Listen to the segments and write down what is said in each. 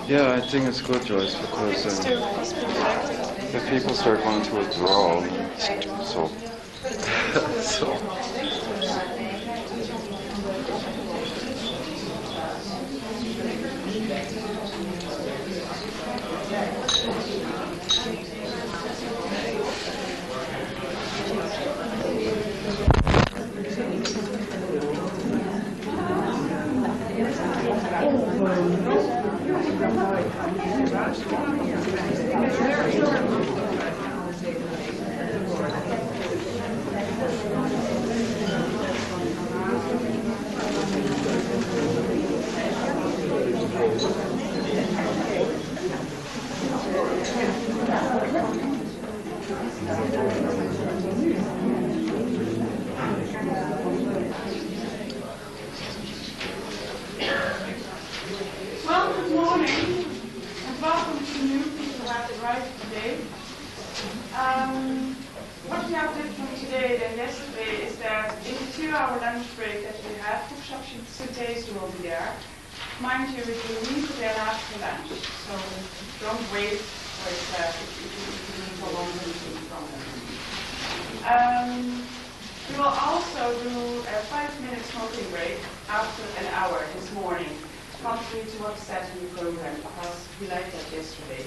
Yeah, I think it's good, Joyce, because if people start going to withdrawal, so so. Well, good morning, and welcome to new people who have arrived today. What we have different today than yesterday is that in the 2-hour lunch break that we have, bookshop synthese will be there. Mind you, we will leave there after lunch, so don't wait for it if you need for longer from them. We will also do a 5-minute smoking break after an hour this morning, contrary to what said in the program, because we liked that yesterday.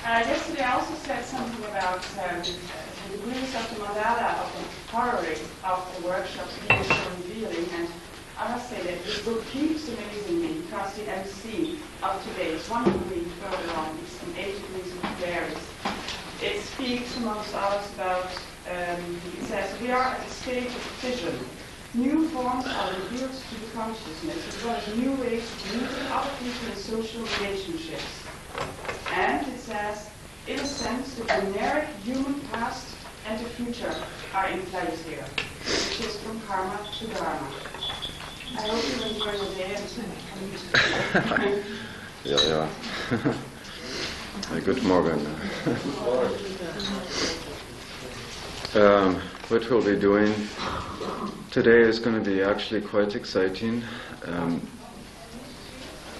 Yesterday I also said something about the degrees of the mandala of the correlate of the workshops being so revealing, and I must say that this book keeps amazing me, because the MC of today is 1 degree further on, it's in 8 degrees of Aquarius. It speaks, amongst others, about, it says, we are at a stage of fission. New forms are revealed to the consciousness, as well as new ways of meeting other people in social relationships. And it says, in a sense, the generic human past and the future are in place here, which is from karma to dharma. I hope you enjoy your day and Ja. Good morning. What we'll be doing today is going to be actually quite exciting.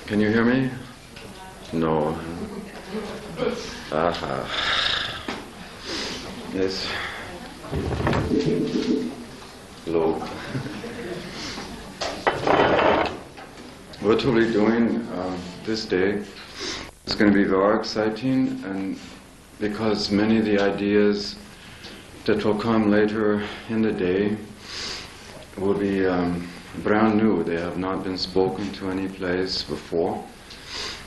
Can you hear me? No. Aha. Yes. Low. What we'll be doing this day is going to be very exciting, and because many of the ideas that will come later in the day will be brand new. They have not been spoken to any place before,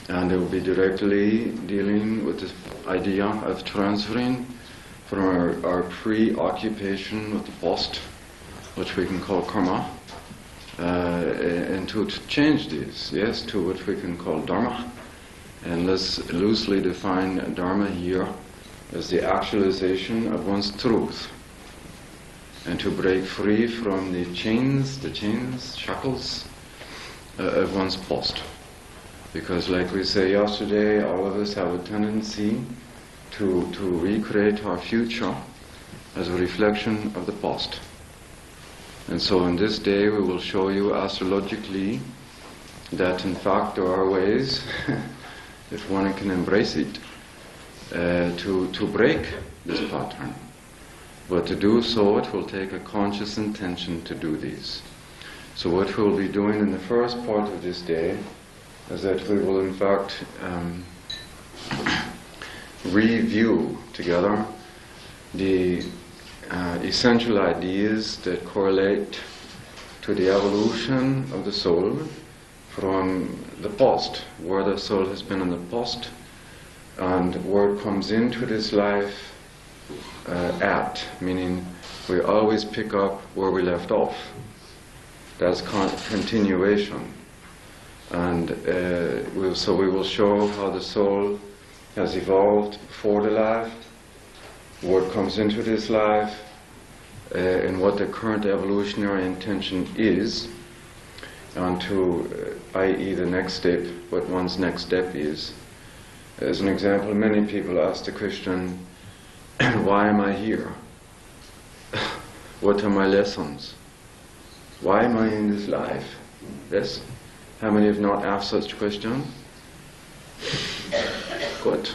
and they will be directly dealing with the idea of transferring from our preoccupation with the past, which we can call karma, and to change these, yes, to what we can call Dharma. And let's loosely define Dharma here as the actualization of one's truth, and to break free from the chains, shackles of one's past. Because like we say yesterday, all of us have a tendency to recreate our future as a reflection of the past. And so in this day we will show you astrologically that in fact there are ways, if one can embrace it, to break this pattern. But to do so, it will take a conscious intention to do these. So what we'll be doing in the first part of this day is that we will in fact review together the essential ideas that correlate to the evolution of the soul from the past, where the soul has been in the past, and where it comes into this life at, meaning we always pick up where we left off. That's continuation. And so we will show how the soul has evolved before the life, where it comes into this life, and what the current evolutionary intention is, and to, i.e. the next step, what one's next step is. As an example, many people ask the question, why am I here? What are my lessons? Why am I in this life? Yes? How many have not asked such question? Good.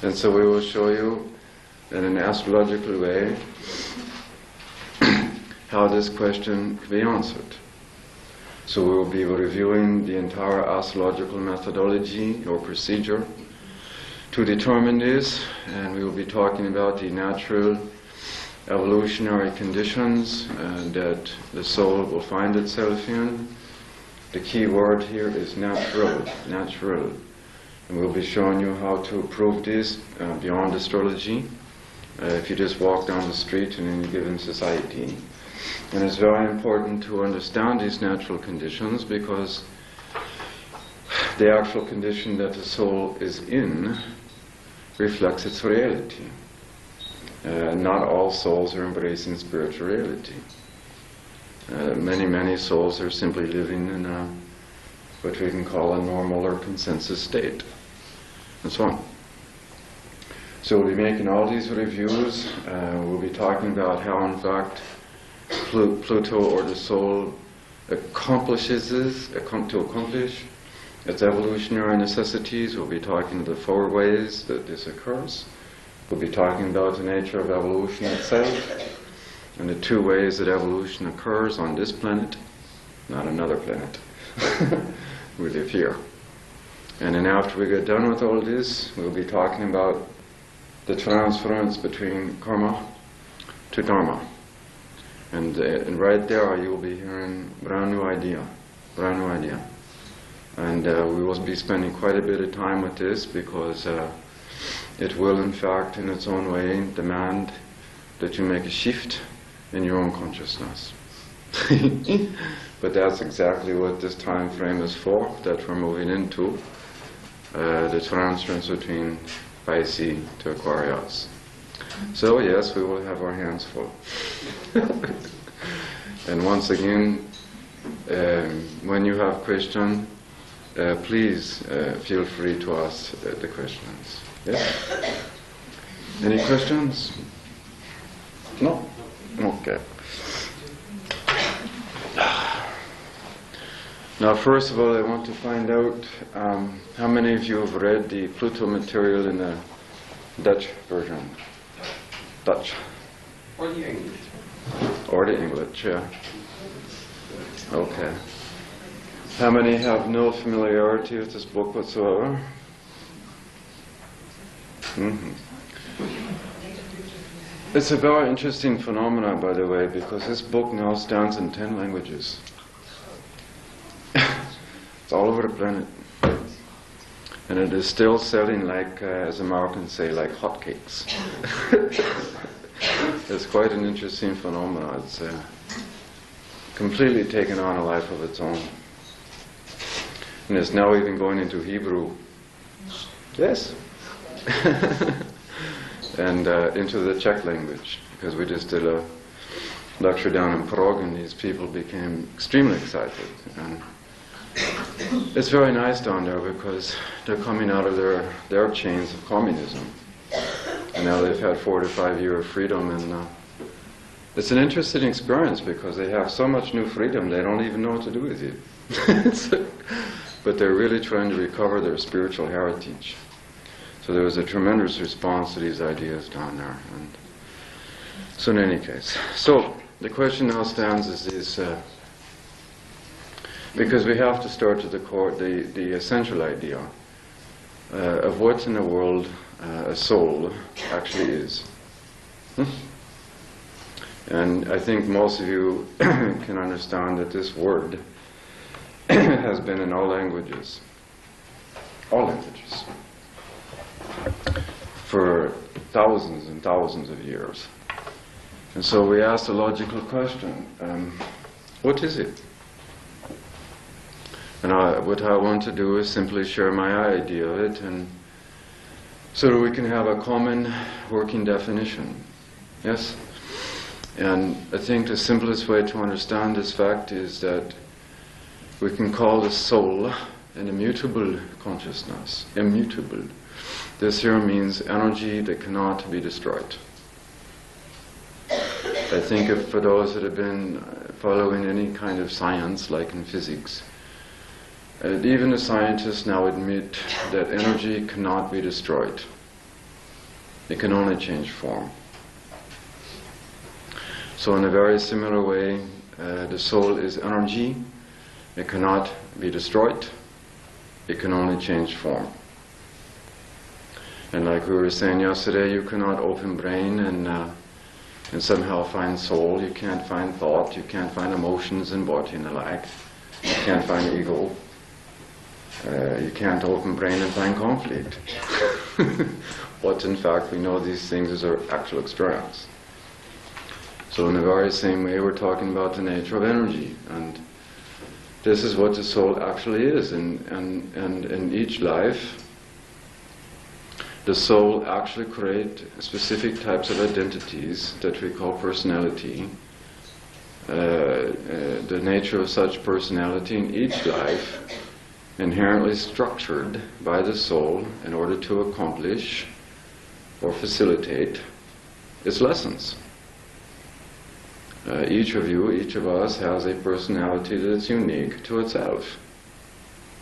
And so we will show you in an astrological way how this question can be answered. So we will be reviewing the entire astrological methodology or procedure to determine this, and we will be talking about the natural evolutionary conditions that the soul will find itself in. The key word here is natural, natural. And we'll be showing you how to prove this beyond astrology, if you just walk down the street in any given society. And it's very important to understand these natural conditions, because the actual condition that the soul is in reflects its reality. Not all souls are embracing spiritual reality. Many souls are simply living in what we can call a normal or consensus state, and so on. So we'll be making all these reviews. We'll be talking about how, in fact, Pluto or the soul to accomplish its evolutionary necessities. We'll be talking the 4 ways that this occurs. We'll be talking about the nature of evolution itself, and the 2 ways that evolution occurs on this planet, not another planet. We live here. And then after we get done with all this, we'll be talking about the transference between karma to dharma. And right there you'll be hearing brand new idea. And we will be spending quite a bit of time with this, because it will, in fact, in its own way, demand that you make a shift in your own consciousness. But that's exactly what this time frame is for, that we're moving into, the transference between Pisces to Aquarius. So yes, we will have our hands full. And once again, when you have questions, please feel free to ask the questions. Yes? Any questions? No? Okay. Now, first of all, I want to find out how many of you have read the Pluto material in the Dutch version? Dutch. Or the English. Or the English, yeah. Okay. How many have no familiarity with this book whatsoever? Mm-hmm. It's a very interesting phenomenon, by the way, because this book now stands in 10 languages. It's all over the planet. And it is still selling like, as Americans say, like hotcakes. It's quite an interesting phenomenon. It's completely taken on a life of its own. And it's now even going into Hebrew. Yes. And into the Czech language, because we just did a lecture down in Prague, and these people became extremely excited. And it's very nice down there, because they're coming out of their chains of communism, and now they've had 4 to 5 years of freedom, and it's an interesting experience, because they have so much new freedom they don't even know what to do with it. But they're really trying to recover their spiritual heritage. So there was a tremendous response to these ideas down there. And so in any case, so the question now stands is this, because we have to start with the essential idea of what in the world a soul actually is. And I think most of you can understand that this word has been in all languages, for thousands and thousands of years. And so we asked a logical question, what is it? And what I want to do is simply share my idea of it, and so that we can have a common working definition. Yes? And I think the simplest way to understand this fact is that we can call the soul an immutable consciousness. Immutable. This here means energy that cannot be destroyed. I think for those that have been following any kind of science, like in physics. And even the scientists now admit that energy cannot be destroyed. It can only change form. So in a very similar way, the soul is energy. It cannot be destroyed. It can only change form. And like we were saying yesterday, you cannot open brain and somehow find soul. You can't find thought. You can't find emotions and body and the like. You can't find ego. You can't open brain and find conflict. But in fact, we know these things as our actual experience. So in the very same way, we're talking about the nature of energy. And this is what the soul actually is. And in each life, the soul actually creates specific types of identities that we call personality. The nature of such personality in each life inherently structured by the soul in order to accomplish or facilitate its lessons. Each of you, each of us has a personality that's unique to itself.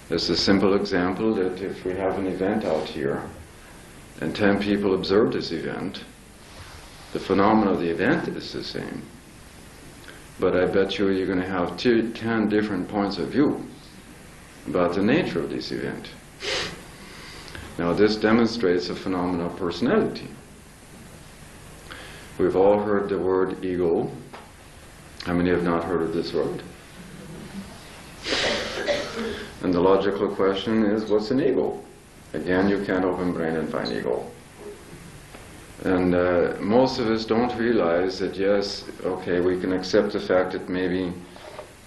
There's a simple example that if we have an event out here and 10 people observe this event, the phenomena of the event is the same. But I bet you're going to have 10 different points of view about the nature of this event. Now this demonstrates a phenomenon of personality. We've all heard the word ego. How many have not heard of this word? And the logical question is, what's an ego? Again, you can't open brain and find ego. And most of us don't realize that, yes, okay, we can accept the fact that maybe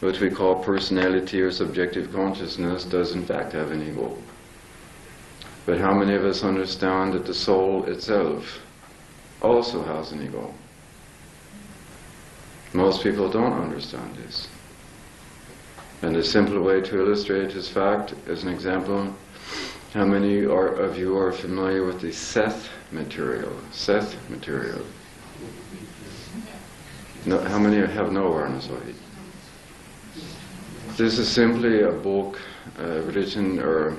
what we call personality or subjective consciousness does in fact have an ego. But how many of us understand that the soul itself also has an ego? Most people don't understand this. And a simple way to illustrate this fact, as an example, how many of you are familiar with the Seth material? Seth material. No, how many have no awareness of it? This is simply a book written, or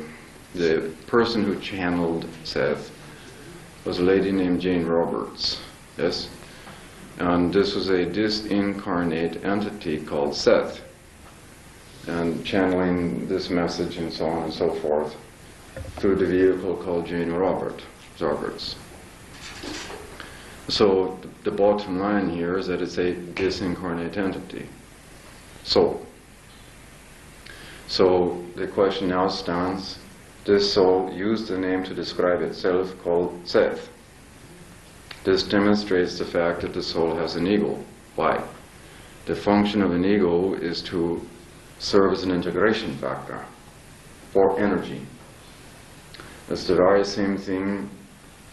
the person who channeled Seth was a lady named Jane Roberts. Yes? And this was a disincarnate entity called Seth, and channeling this message and so on and so forth through the vehicle called Jane Roberts. So the bottom line here is that it's a disincarnate entity. So the question now stands, this soul used the name to describe itself called Seth. This demonstrates the fact that the soul has an ego. Why? The function of an ego is to serve as an integration factor for energy. It's the very same thing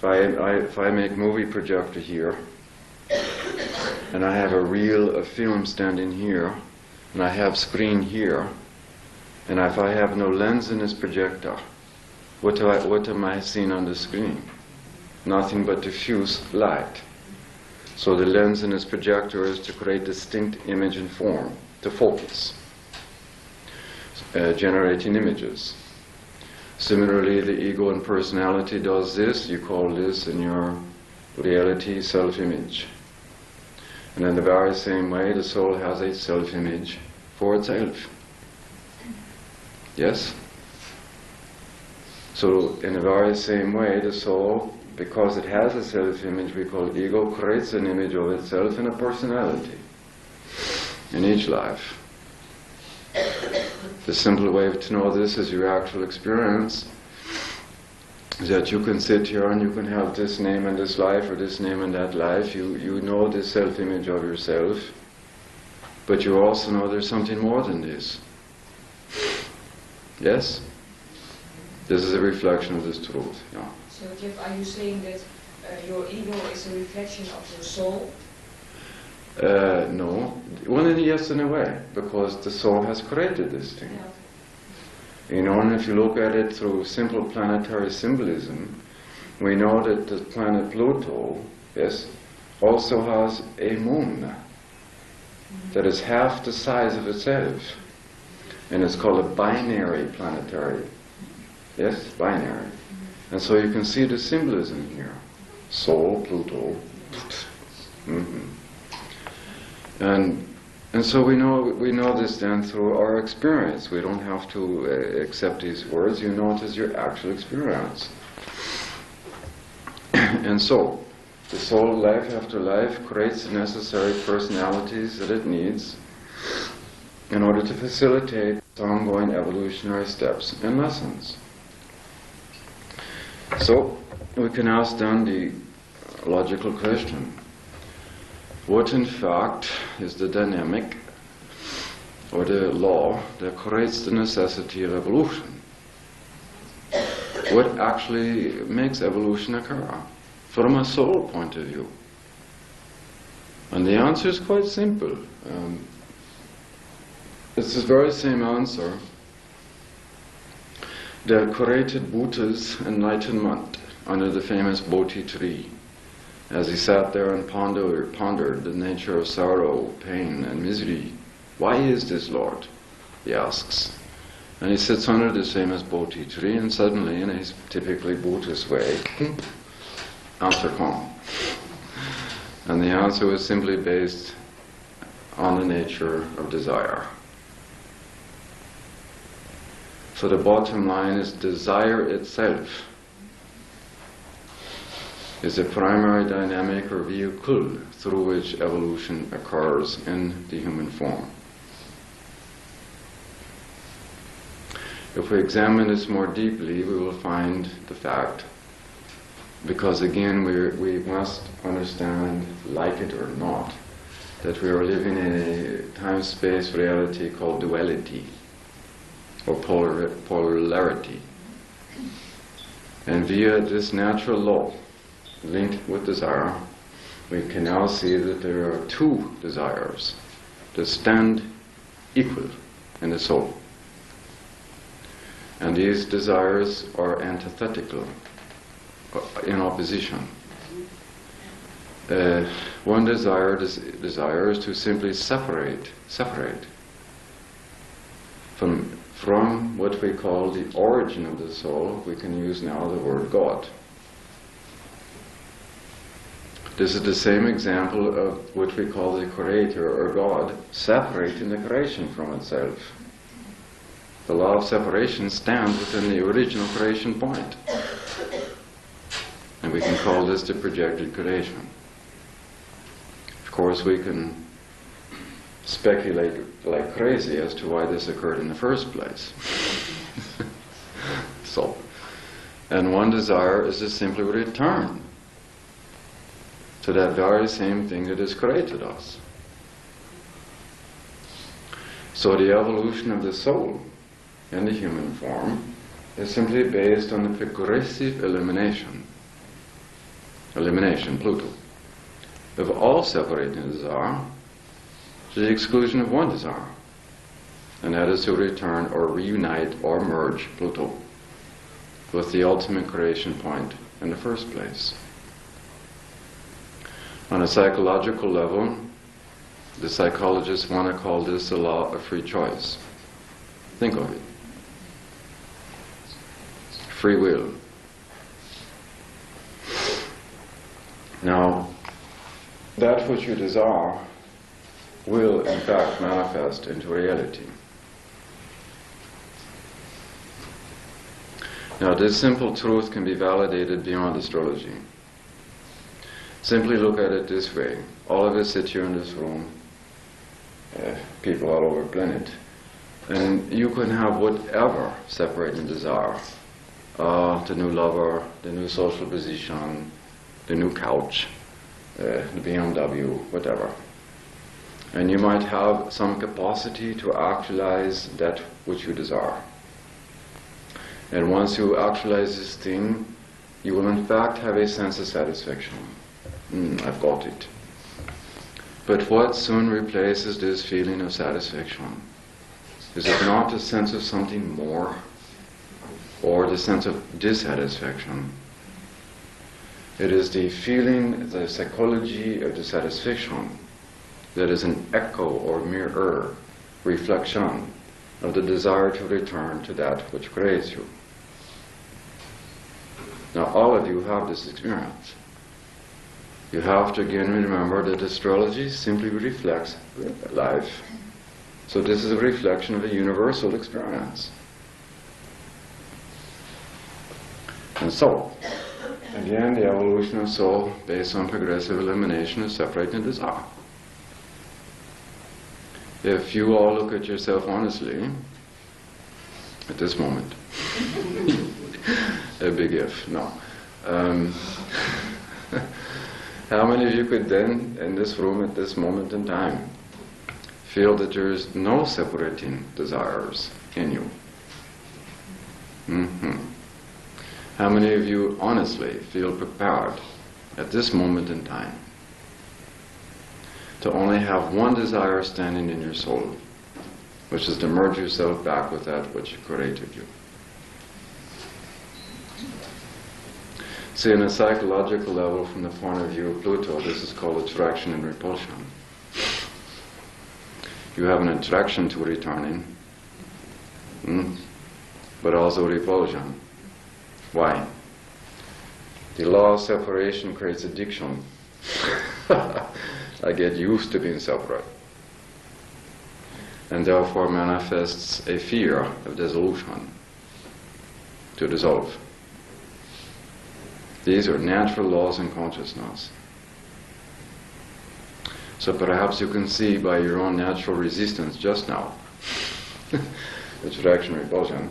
if I make movie projector here, and I have a reel of film standing here, and I have screen here, and if I have no lens in this projector, what am I seeing on the screen? Nothing but diffuse light. So the lens in this projector is to create distinct image and form, to focus, generating images. Similarly, the ego and personality does this. You call this in your reality self-image. And in the very same way, the soul has a self-image for itself. Yes? So in the very same way, the soul, because it has a self-image we call ego, creates an image of itself in a personality in each life. The simple way to know this is your actual experience, is that you can sit here and you can have this name in this life or this name in that life. You know this self-image of yourself, but you also know there's something more than this. Yes? This is a reflection of this truth. Yeah. So Jeff, are you saying that your ego is a reflection of your soul? No. Well, yes, in a way, because the soul has created this thing. Yeah. You know, and if you look at it through simple planetary symbolism, we know that the planet Pluto, yes, also has a moon. that is half the size of itself. And it's called a binary planetary. Yes, binary. And so you can see the symbolism here. Sol, Pluto. And so we know this then through our experience. We don't have to accept these words. You know it as your actual experience. And so, the soul, life after life, creates the necessary personalities that it needs in order to facilitate its ongoing evolutionary steps and lessons. So, we can ask then the logical question: what in fact is the dynamic or the law that creates the necessity of evolution? What actually makes evolution occur from a soul point of view? And the answer is quite simple. It's this very same answer that created Buddha's enlightenment under the famous Bodhi tree, as he sat there and pondered the nature of sorrow, pain, and misery. Why is this, Lord? He asks. And he sits under this famous Bodhi tree, and suddenly, in his typically Buddhist way, answer comes. And the answer was simply based on the nature of desire. So the bottom line is desire itself is the primary dynamic or vehicle through which evolution occurs in the human form. If we examine this more deeply, we will find the fact, because again we must understand, like it or not, that we are living in a time-space reality called duality, or polarity. And via this natural law, linked with desire, we can now see that there are two desires that stand equal in the soul. And these desires are antithetical, in opposition. One desire is to simply separate from what we call the origin of the soul. We can use now the word God. This is the same example of what we call the Creator or God separating the creation from itself. The law of separation stands within the original creation point. And we can call this the projected creation. Of course, we can speculate like crazy as to why this occurred in the first place. And one desire is to simply return to that very same thing that has created us. So the evolution of the soul in the human form is simply based on the progressive elimination, Pluto, of all separating desire to the exclusion of one desire, and that is to return or reunite or merge Pluto with the ultimate creation point in the first place. On a psychological level, the psychologists want to call this the law of free choice. Think of it. Free will. Now, that which you desire will in fact manifest into reality. Now, this simple truth can be validated beyond astrology. Simply look at it this way. All of us sit here in this room, people all over the planet, and you can have whatever separating desire. The new lover, the new social position, the new couch, the BMW, whatever. And you might have some capacity to actualize that which you desire. And once you actualize this thing, you will in fact have a sense of satisfaction. I've got it. But what soon replaces this feeling of satisfaction? Is it not the sense of something more, or the sense of dissatisfaction? It is the feeling, the psychology of dissatisfaction that is an echo or mirror, reflection of the desire to return to that which creates you. Now all of you have this experience. You have to again remember that astrology simply reflects life. So this is a reflection of a universal experience. And so, again, the evolution of soul based on progressive elimination of separating desire. If you all look at yourself honestly, at this moment, a big if, no. How many of you could then, in this room at this moment in time, feel that there is no separating desires in you? How many of you honestly feel prepared at this moment in time to only have one desire standing in your soul, which is to merge yourself back with that which created you? See, on a psychological level, from the point of view of Pluto, this is called attraction and repulsion. You have an attraction to returning, but also repulsion. Why? The law of separation creates addiction. I get used to being separate, and therefore manifests a fear of dissolution, to dissolve. These are natural laws in consciousness. So perhaps you can see by your own natural resistance just now, attraction, repulsion,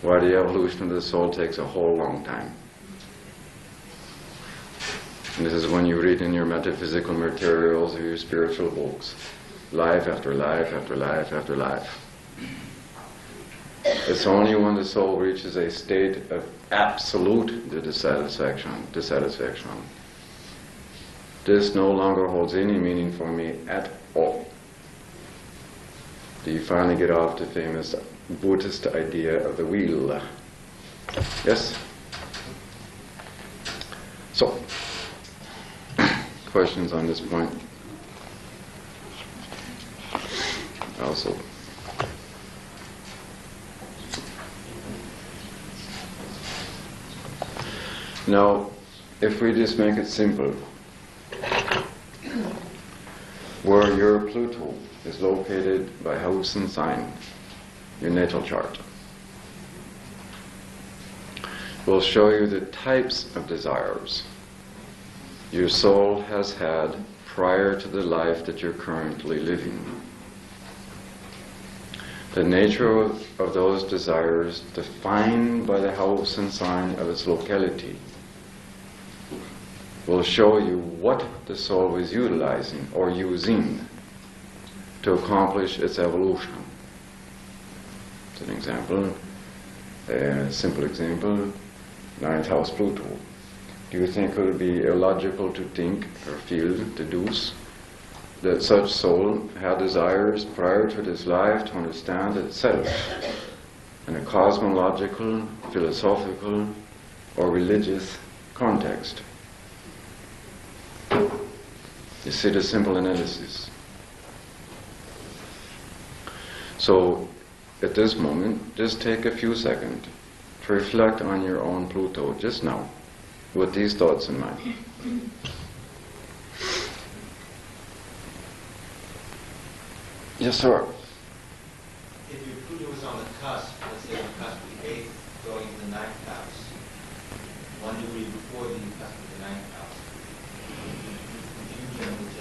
why the evolution of the soul takes a whole long time. And this is when you read in your metaphysical materials or your spiritual books, life after life after life after life. It's only when the soul reaches a state of absolute dissatisfaction. This no longer holds any meaning for me at all. Do you finally get off the famous Buddhist idea of the wheel? Yes? So, questions on this point? Also. Now, if we just make it simple, where your Pluto is located by house and sign, your natal chart, will show you the types of desires your soul has had prior to the life that you're currently living. The nature of those desires, defined by the house and sign of its locality, will show you what the soul is utilizing or using to accomplish its evolution. As an example, a simple example, 9th house Pluto. Do you think it would be illogical to think or feel, deduce, that such soul had desires prior to this life to understand itself in a cosmological, philosophical, or religious context? You see the simple analysis. So, at this moment, just take a few seconds to reflect on your own Pluto just now, with these thoughts in mind. Yes, sir. If your Pluto is on the cusp, let's say the cusp of the 8th going to the 9th house, 1 degree before the cusp of the 9th house, confusion with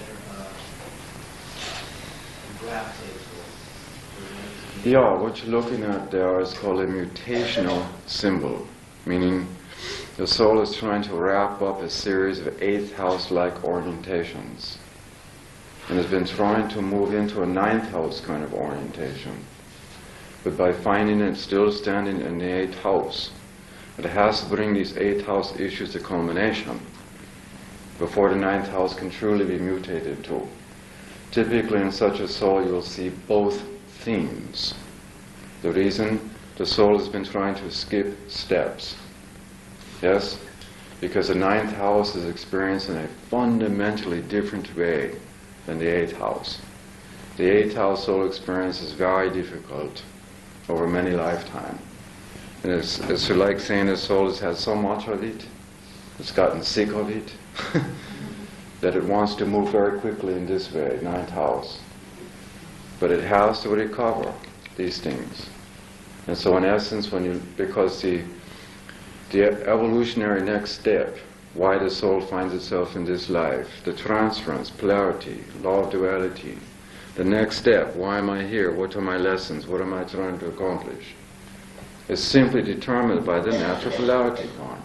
gravitate towards. Yeah, what you're looking at there is called a mutational symbol, meaning the soul is trying to wrap up a series of 8th house-like orientations, and has been trying to move into a 9th house kind of orientation. But by finding it still standing in the 8th house, it has to bring these 8th house issues to culmination before the 9th house can truly be mutated to. Typically in such a soul you will see both themes. The reason the soul has been trying to skip steps. Yes? Because the 9th house is experienced in a fundamentally different way than the 8th house. The 8th house soul experience is very difficult over many lifetimes. And it's like saying the soul has had so much of it, it's gotten sick of it, that it wants to move very quickly in this way, 9th house. But it has to recover these things. And so in essence, because the evolutionary next step, why the soul finds itself in this life, the transference, polarity, law of duality, the next step, why am I here, what are my lessons, what am I trying to accomplish, is simply determined by the natural polarity point,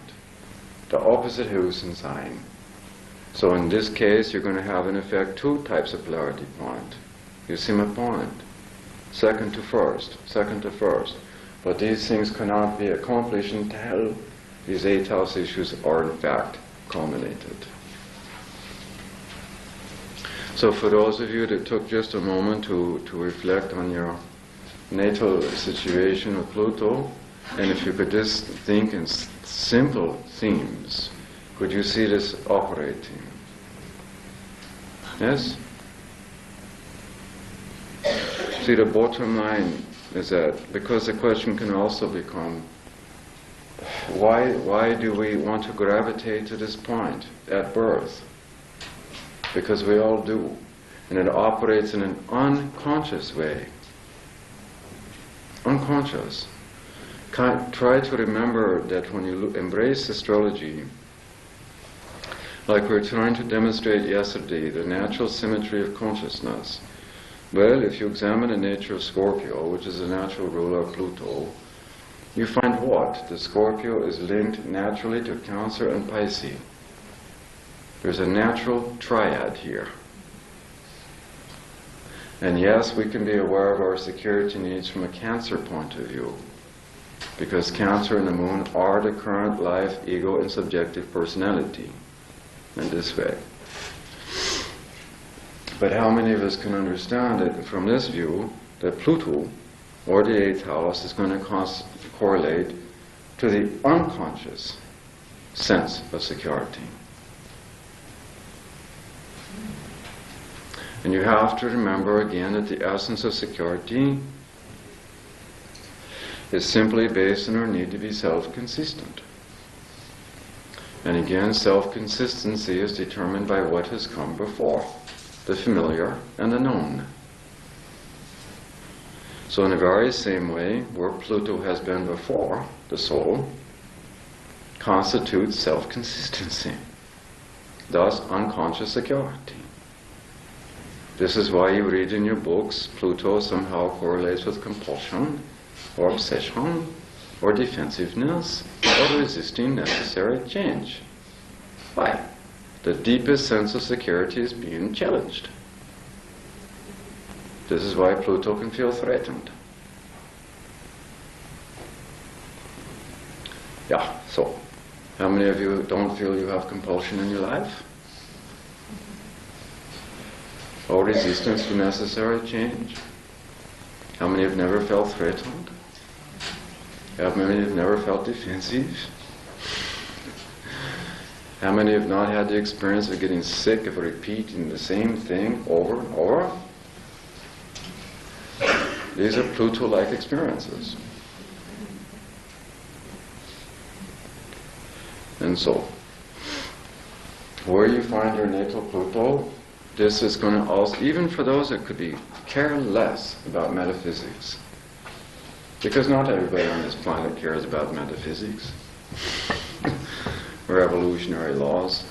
the opposite hues and sign. So in this case, you're going to have in effect 2 types of polarity point. You see my point? Second to first. But these things cannot be accomplished until these 8th house issues are in fact culminated. So for those of you that took just a moment to reflect on your natal situation with Pluto, and if you could just think in simple themes, could you see this operating? Yes? See, the bottom line is that, because the question can also become, why do we want to gravitate to this point at birth? Because we all do. And it operates in an unconscious way. Unconscious. Try to remember that when you embrace astrology, like we were trying to demonstrate yesterday, the natural symmetry of consciousness. Well, if you examine the nature of Scorpio, which is the natural ruler of Pluto, you find what? The Scorpio is linked naturally to Cancer and Pisces. There's a natural triad here. And yes, we can be aware of our security needs from a Cancer point of view, because Cancer and the Moon are the current life, ego, and subjective personality in this way. But how many of us can understand it from this view, that Pluto, or the 8th house, is going to correlate to the unconscious sense of security? And you have to remember again that the essence of security is simply based on our need to be self-consistent. And again, self-consistency is determined by what has come before, the familiar and the known. So in the very same way, where Pluto has been before, the soul constitutes self-consistency, thus unconscious security. This is why you read in your books, Pluto somehow correlates with compulsion, or obsession, or defensiveness, or resisting necessary change. Why? The deepest sense of security is being challenged. This is why Pluto can feel threatened. Yeah, so, how many of you don't feel you have compulsion in your life? Or resistance to necessary change? How many have never felt threatened? How many have never felt defensive? How many have not had the experience of getting sick of repeating the same thing over and over? These are Pluto-like experiences. And so, where you find your natal Pluto, this is going to also, even for those that could be careless about metaphysics, because not everybody on this planet cares about metaphysics or evolutionary laws.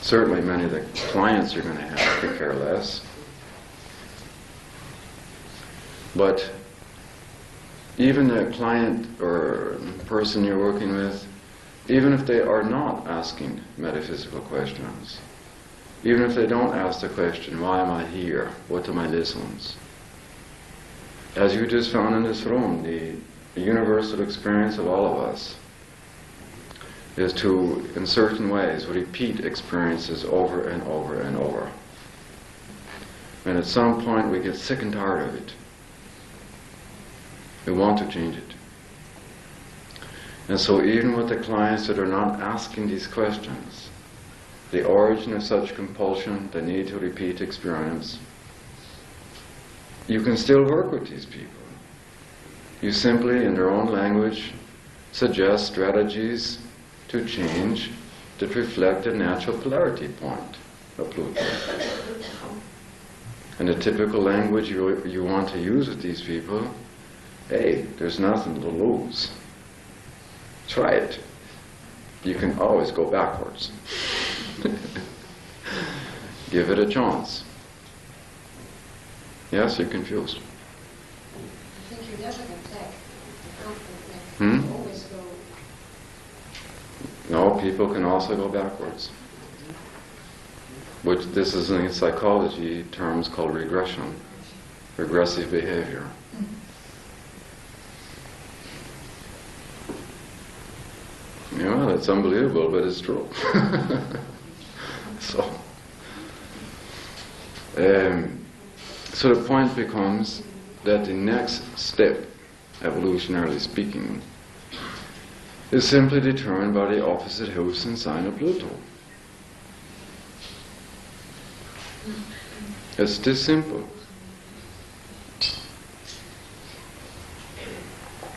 Certainly many of the clients you're going to have could care less. But even the client or person you're working with, even if they are not asking metaphysical questions, even if they don't ask the question, why am I here? What are my lessons? As you just found in this room, the universal experience of all of us is to, in certain ways, repeat experiences over and over and over. And at some point we get sick and tired of it. We want to change it. And so even with the clients that are not asking these questions, the origin of such compulsion, the need to repeat experience, you can still work with these people. You simply, in their own language, suggest strategies to change that reflect the natural polarity point of Pluto. And the typical language you want to use with these people, hey, there's nothing to lose. Try it. You can always go backwards. Give it a chance. Yes, you're confused. I think you never get back. You can't go back. You always go. No, people can also go backwards. Which this is in psychology terms called regression, regressive behavior. Yeah, that's unbelievable, but it's true. So the point becomes that the next step, evolutionarily speaking, is simply determined by the opposite house and sign of Pluto. It's this simple.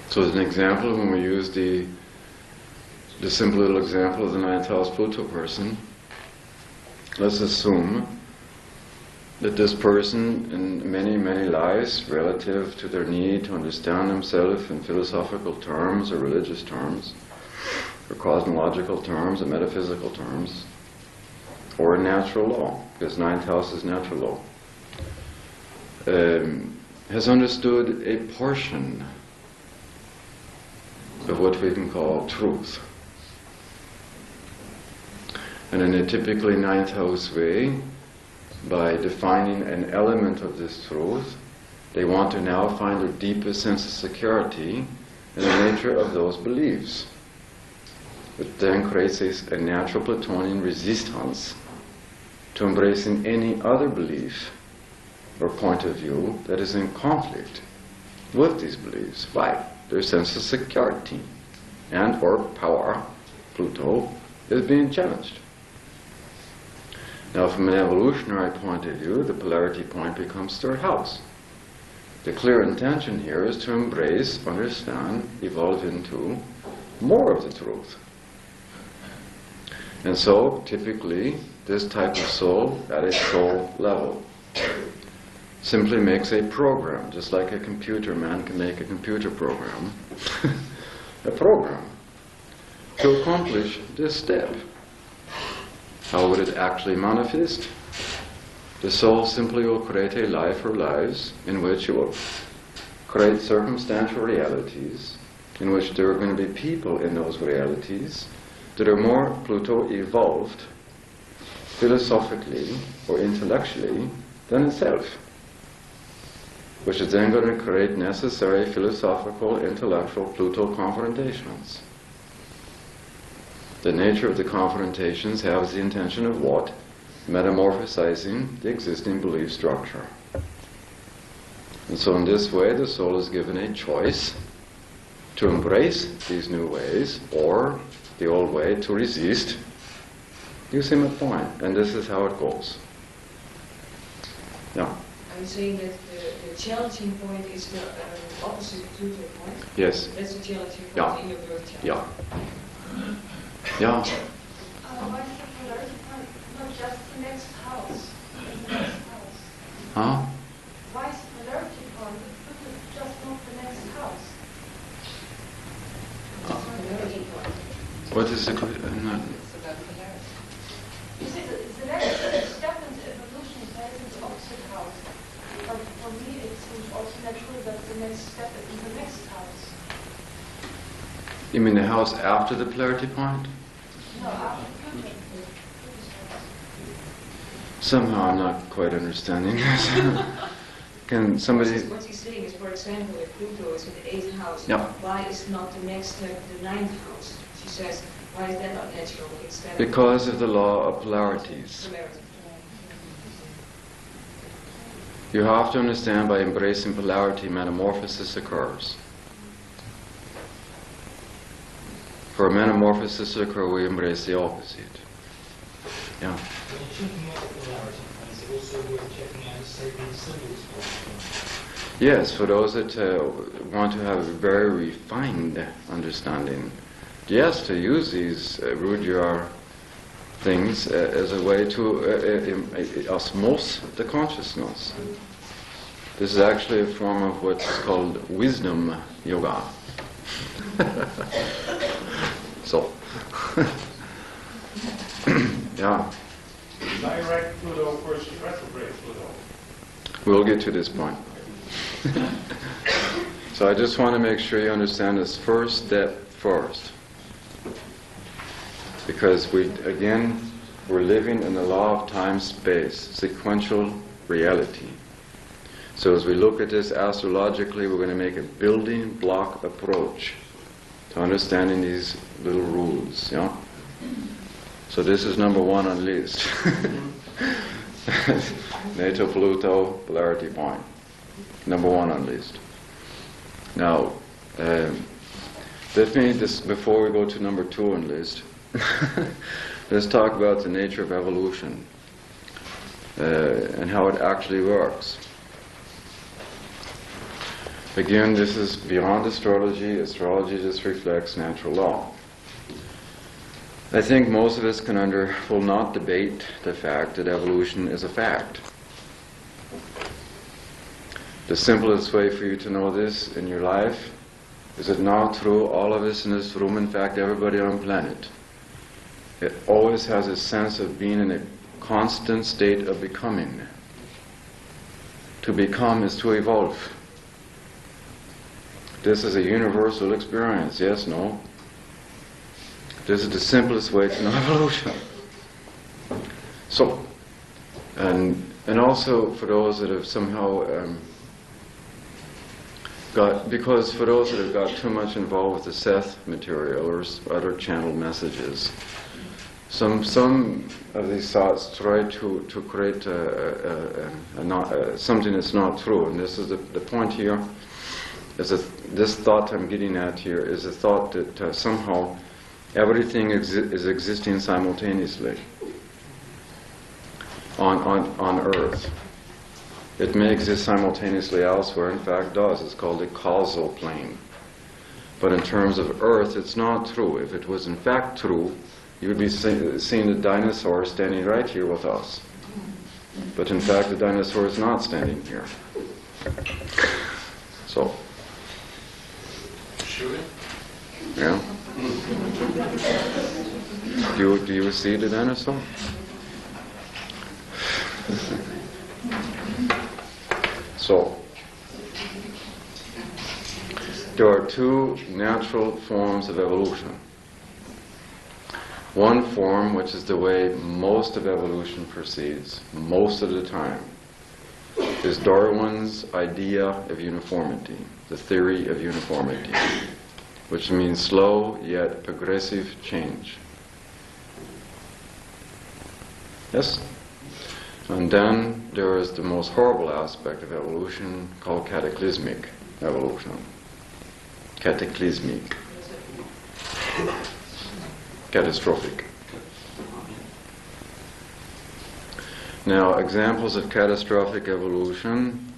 So as an example, when we use the simple little example of the ninth house Pluto person, let's assume that this person in many, many lives, relative to their need to understand themselves in philosophical terms or religious terms, or cosmological terms or metaphysical terms, or natural law, because ninth house is natural law, has understood a portion of what we can call truth. And in a typically ninth house way, by defining an element of this truth, they want to now find their deepest sense of security in the nature of those beliefs. It then creates a natural Platonian resistance to embracing any other belief or point of view that is in conflict with these beliefs. Why? Their sense of security and or power, Pluto, is being challenged. Now, from an evolutionary point of view, the polarity point becomes third house. The clear intention here is to embrace, understand, evolve into more of the truth. And so, typically, this type of soul, at a soul level, simply makes a program, just like a computer man can make a computer program, a program, to accomplish this step. How would it actually manifest? The soul simply will create a life or lives in which it will create circumstantial realities, in which there are going to be people in those realities that are more Pluto evolved philosophically or intellectually than itself, which is then going to create necessary philosophical, intellectual Pluto confrontations. The nature of the confrontations has the intention of what? Metamorphosizing the existing belief structure. And so in this way, the soul is given a choice to embrace these new ways, or the old way to resist. You see my point, and this is how it goes. Yeah. I'm saying that the challenging point is the opposite Pluto point. Yes. That's the challenging point Yeah. in your birth chart. Yeah. Yeah. Why is the polarity point not just the next house? The next house. Huh? Why is the polarity point just not the next house? Polarity point. What is the question? It's about polarity. You see, the next step in the evolution is in the opposite house. But for me, it seems also natural that the next step is in the next house. You mean the house after the polarity point? No, after Pluto. Somehow I'm not quite understanding this. Can somebody... What he's saying is, for example, if Pluto is in the 8th house, Yeah. why is not the next step the 9th house? She says, why is that not natural instead Because of the law of polarities. of polarity? You have to understand, by embracing polarity, metamorphosis occurs. For metamorphosis to occur, we embrace the opposite. Yeah. When you're checking out the polarity points, it's also worth checking out sacred symbols for them. Yes, for those that want to have a very refined understanding, yes, to use these rudyar things as a way to osmose the consciousness. This is actually a form of what's called wisdom yoga. So, yeah. Direct Pluto versus retrograde Pluto. We'll get to this point. So I just want to make sure you understand this first step first. Because we're living in the law of time-space, sequential reality. So as we look at this astrologically, we're going to make a building block approach to understanding these little rules. Yeah? So this is number one on the list. Natal Pluto polarity point. Number one on the list. Now, let me, before we go to number two on the list, let's talk about the nature of evolution and how it actually works. Again, this is beyond astrology. Astrology just reflects natural law. I think most of us will not debate the fact that evolution is a fact. The simplest way for you to know this in your life is it not true, all of us in this room, in fact everybody on the planet, it always has a sense of being in a constant state of becoming. To become is to evolve. This is a universal experience, yes, no? This is the simplest way to know evolution. So, and also for those that have somehow because for those that have got too much involved with the Seth material or other channeled messages, some of these thoughts try to create something that's not true. And this is the point here. This thought I'm getting at here is a thought that somehow everything is existing simultaneously on Earth. It may exist simultaneously elsewhere, in fact does. It's called a causal plane. But in terms of Earth, it's not true. If it was in fact true, you would be seeing the dinosaur standing right here with us. But in fact, the dinosaur is not standing here. So. Sure. Yeah. Do you see the dinosaur? So, there are two natural forms of evolution. One form, which is the way most of evolution proceeds, most of the time, is Darwin's idea of uniformity, the theory of uniformity, which means slow yet progressive change. Yes? And then there is the most horrible aspect of evolution called cataclysmic evolution. Cataclysmic. Catastrophic. Now, examples of catastrophic evolution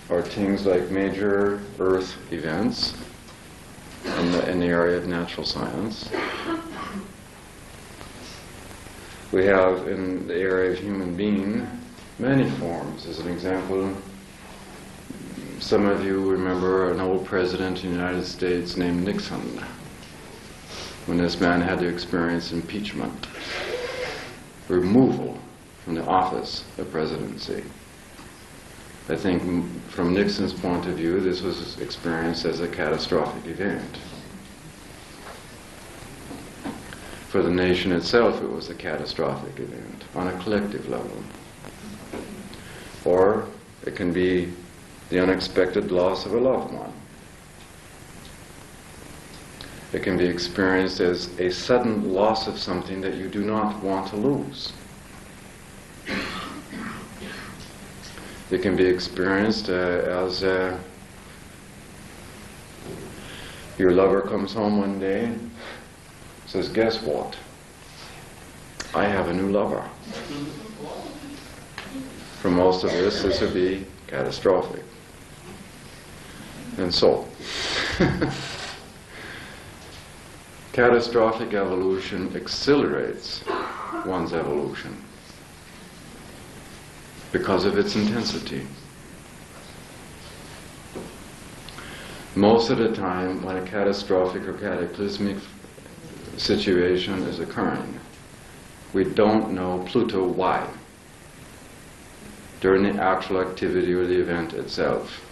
are things like major Earth events in the area of natural science. We have in the area of human being many forms. As an example, some of you remember an old president in the United States named Nixon, when this man had to experience impeachment, removal from the office of presidency. I think from Nixon's point of view, this was experienced as a catastrophic event. For the nation itself, it was a catastrophic event on a collective level. Or it can be the unexpected loss of a loved one. It can be experienced as a sudden loss of something that you do not want to lose. It can be experienced as your lover comes home one day and says, "Guess what? I have a new lover. For most of us, this would be catastrophic. And so, catastrophic evolution accelerates one's evolution because of its intensity. Most of the time, when a catastrophic or cataclysmic situation is occurring, we don't know Pluto why during the actual activity or the event itself.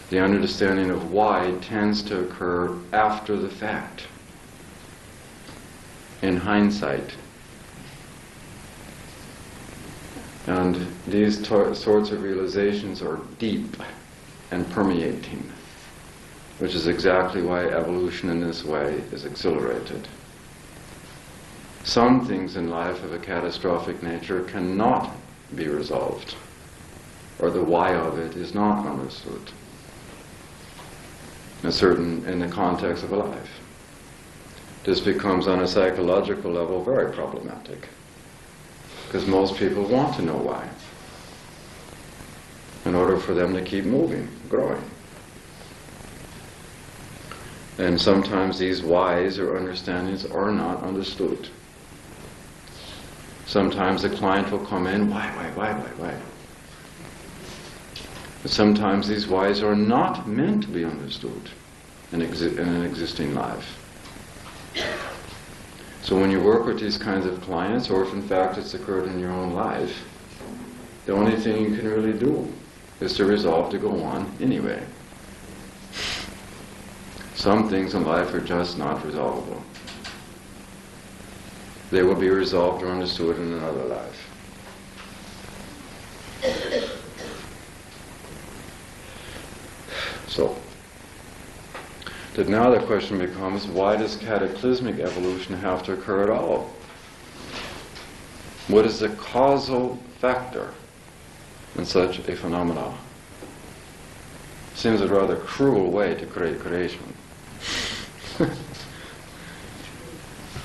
The understanding of why tends to occur after the fact, in hindsight. And these sorts of realizations are deep and permeating, which is exactly why evolution in this way is accelerated. Some things in life of a catastrophic nature cannot be resolved, or the why of it is not understood in the context of a life. This becomes, on a psychological level, very problematic, because most people want to know why, in order for them to keep moving, growing. And sometimes these whys or understandings are not understood. Sometimes the client will come in, why? But sometimes these whys are not meant to be understood in an existing life. So when you work with these kinds of clients, or if in fact it's occurred in your own life, the only thing you can really do is to resolve to go on anyway. Some things in life are just not resolvable. They will be resolved or understood in another life. So, now the question becomes, why does cataclysmic evolution have to occur at all? What is the causal factor in such a phenomenon? Seems a rather cruel way to create creation.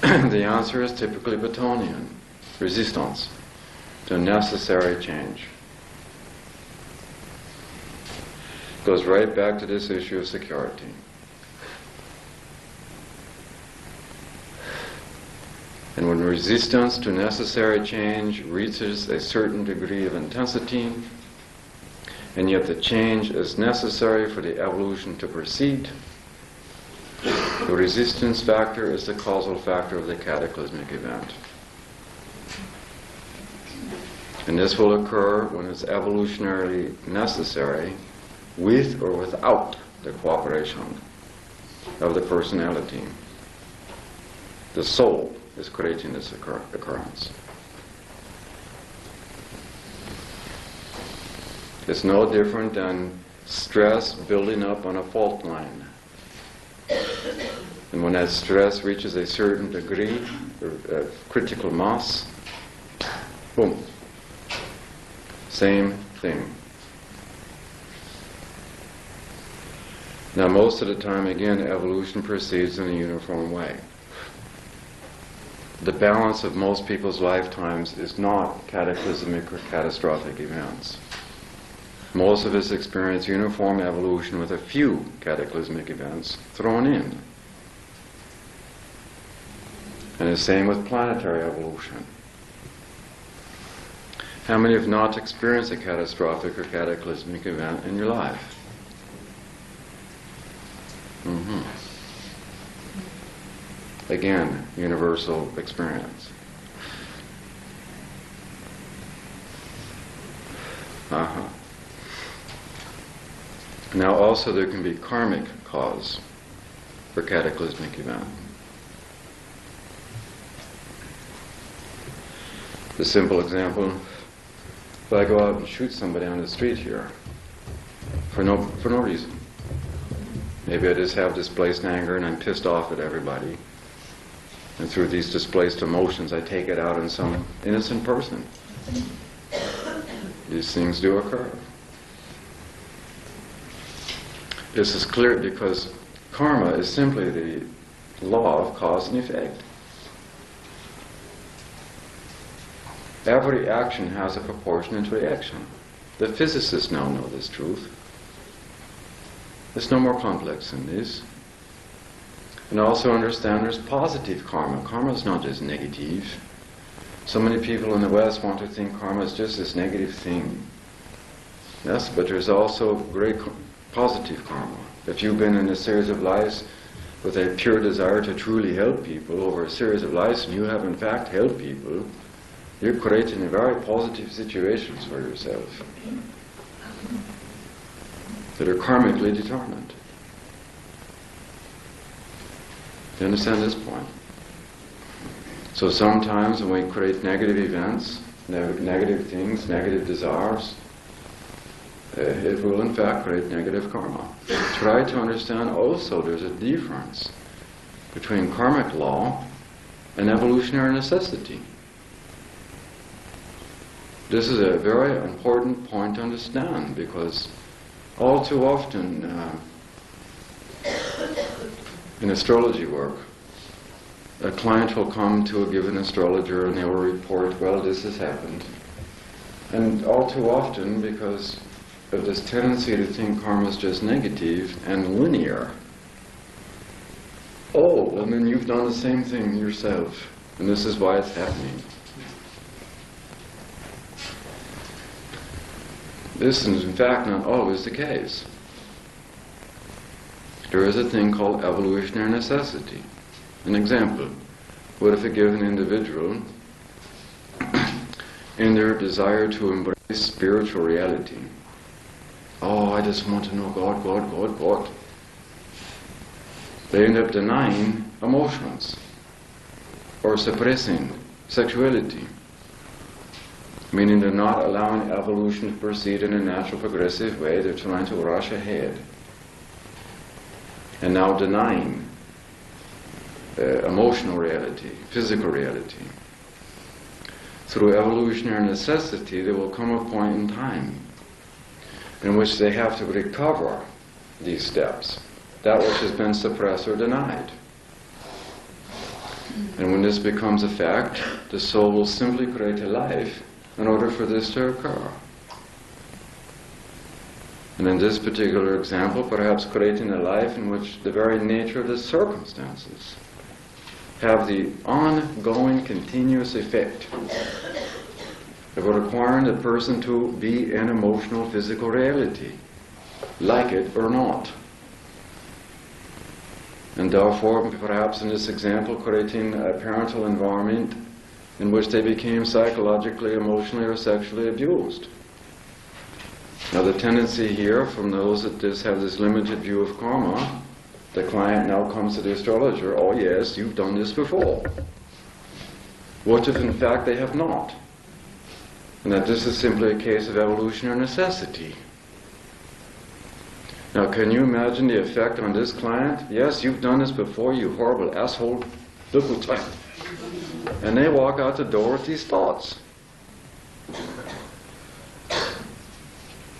The answer is typically Platonian, resistance to necessary change. Goes right back to this issue of security. And when resistance to necessary change reaches a certain degree of intensity, and yet the change is necessary for the evolution to proceed, the resistance factor is the causal factor of the cataclysmic event. And this will occur when it's evolutionarily necessary, with or without the cooperation of the personality. The soul is creating this occurrence. It's no different than stress building up on a fault line. And when that stress reaches a certain degree, critical mass, boom, same thing. Now most of the time, again, evolution proceeds in a uniform way. The balance of most people's lifetimes is not cataclysmic or catastrophic events. Most of us experience uniform evolution with a few cataclysmic events thrown in. And the same with planetary evolution. How many have not experienced a catastrophic or cataclysmic event in your life? Again, universal experience. Now also there can be karmic cause for cataclysmic event. The simple example, if I go out and shoot somebody on the street here for no reason. Maybe I just have displaced anger and I'm pissed off at everybody. And through these displaced emotions I take it out on some innocent person. These things do occur. This is clear because karma is simply the law of cause and effect. Every action has a proportionate reaction. The physicists now know this truth. It's no more complex than this. And also understand there's positive karma. Karma is not just negative. So many people in the West want to think karma is just this negative thing. Yes, but there's also great positive karma. If you've been in a series of lives with a pure desire to truly help people over a series of lives, and you have in fact helped people, you're creating very positive situations for yourself that are karmically determined. Do you understand this point? So sometimes when we create negative events, negative things, negative desires, it will in fact create negative karma. Try to understand also there's a difference between karmic law and evolutionary necessity. This is a very important point to understand, because all too often in astrology work, a client will come to a given astrologer and they will report, well, this has happened. And all too often, because of this tendency to think karma is just negative and linear, oh, well then you've done the same thing yourself, and this is why it's happening. This is in fact not always the case. There is a thing called evolutionary necessity. An example, what if a given individual, in their desire to embrace spiritual reality, oh, I just want to know God, God, God, God, they end up denying emotions or suppressing sexuality, meaning they're not allowing evolution to proceed in a natural progressive way. They're trying to rush ahead and now denying emotional reality, physical reality. Through evolutionary necessity, there will come a point in time in which they have to recover these steps, that which has been suppressed or denied. And when this becomes a fact, the soul will simply create a life in order for this to occur. And in this particular example, perhaps creating a life in which the very nature of the circumstances have the ongoing, continuous effect of requiring the person to be in emotional, physical reality, like it or not. And therefore, perhaps in this example, creating a parental environment in which they became psychologically, emotionally, or sexually abused. Now the tendency here from those that have this limited view of karma, the client now comes to the astrologer, oh yes, you've done this before. What if in fact they have not? And that this is simply a case of evolutionary necessity. Now can you imagine the effect on this client? Yes, you've done this before, you horrible asshole. Look what's right. And they walk out the door with these thoughts.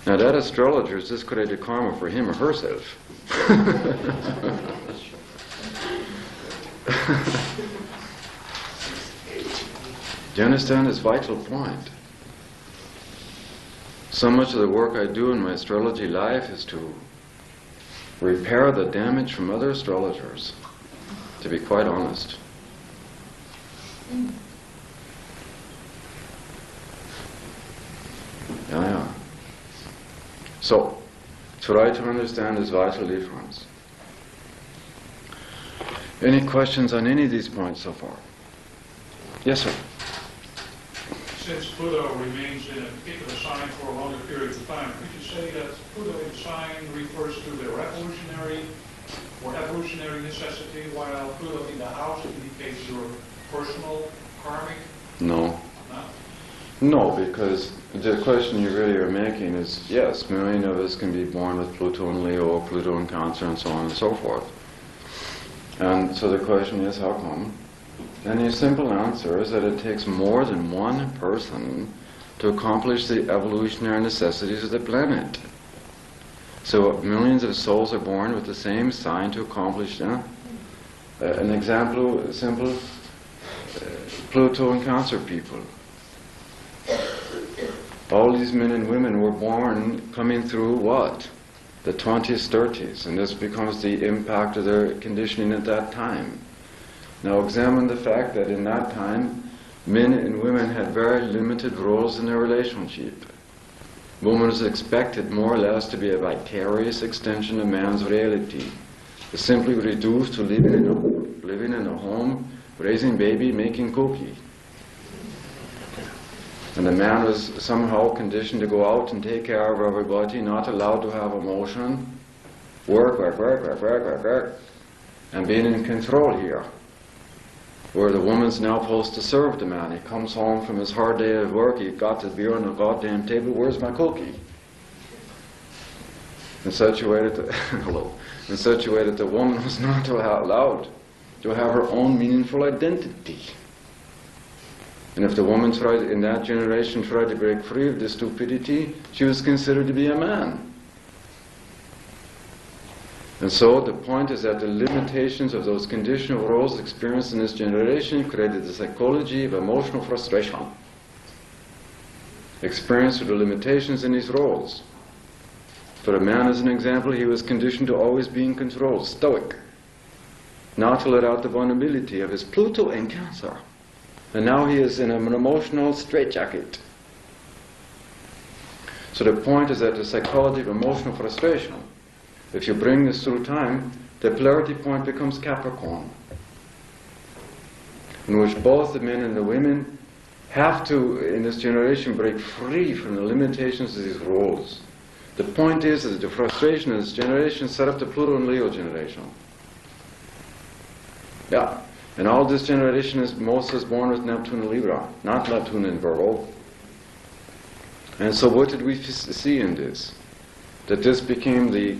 Now that astrologer has just created karma for him or herself. Do you understand this vital point? So much of the work I do in my astrology life is to repair the damage from other astrologers, to be quite honest. Yeah. So, try to understand this vital difference. Any questions on any of these points so far? Yes, sir. Since Pluto remains in a particular sign for a longer period of time, could you say that Pluto in sign refers to the revolutionary or evolutionary necessity, while Pluto in the house indicates your personal karmic? No. No? No, because the question you really are making is, yes, many of us can be born with Pluto in Leo or Pluto in Cancer and so on and so forth. And so the question is, how come? And the simple answer is that it takes more than one person to accomplish the evolutionary necessities of the planet. So millions of souls are born with the same sign to accomplish that. An example, simple, Pluto and Cancer people. All these men and women were born coming through what? The 20s, 30s, and this becomes the impact of their conditioning at that time. Now examine the fact that in that time, men and women had very limited roles in their relationship. Woman was expected more or less to be a vicarious extension of man's reality. It's simply reduced to living in a home, raising baby, making cookie. And the man was somehow conditioned to go out and take care of everybody, not allowed to have emotion, work, and being in control here. Where the woman's now supposed to serve the man. He comes home from his hard day at work, he got the beer on the goddamn table, where's my cookie? In such a way that the woman was not allowed to have her own meaningful identity. And if the woman in that generation tried to break free of this stupidity, she was considered to be a man. And so the point is that the limitations of those conditional roles experienced in this generation created the psychology of emotional frustration. Experienced with the limitations in these roles. For a man, as an example, he was conditioned to always be in control, stoic, not to let out the vulnerability of his Pluto in Cancer. And now he is in an emotional straitjacket. So the point is that the psychology of emotional frustration, if you bring this through time, the polarity point becomes Capricorn, in which both the men and the women have to, in this generation, break free from the limitations of these roles. The point is that the frustration of this generation set up the Pluto and Leo generation. Yeah. And all this generation is most born with Neptune and Libra, not Neptune and Virgo. And so what did we see in this? That this became the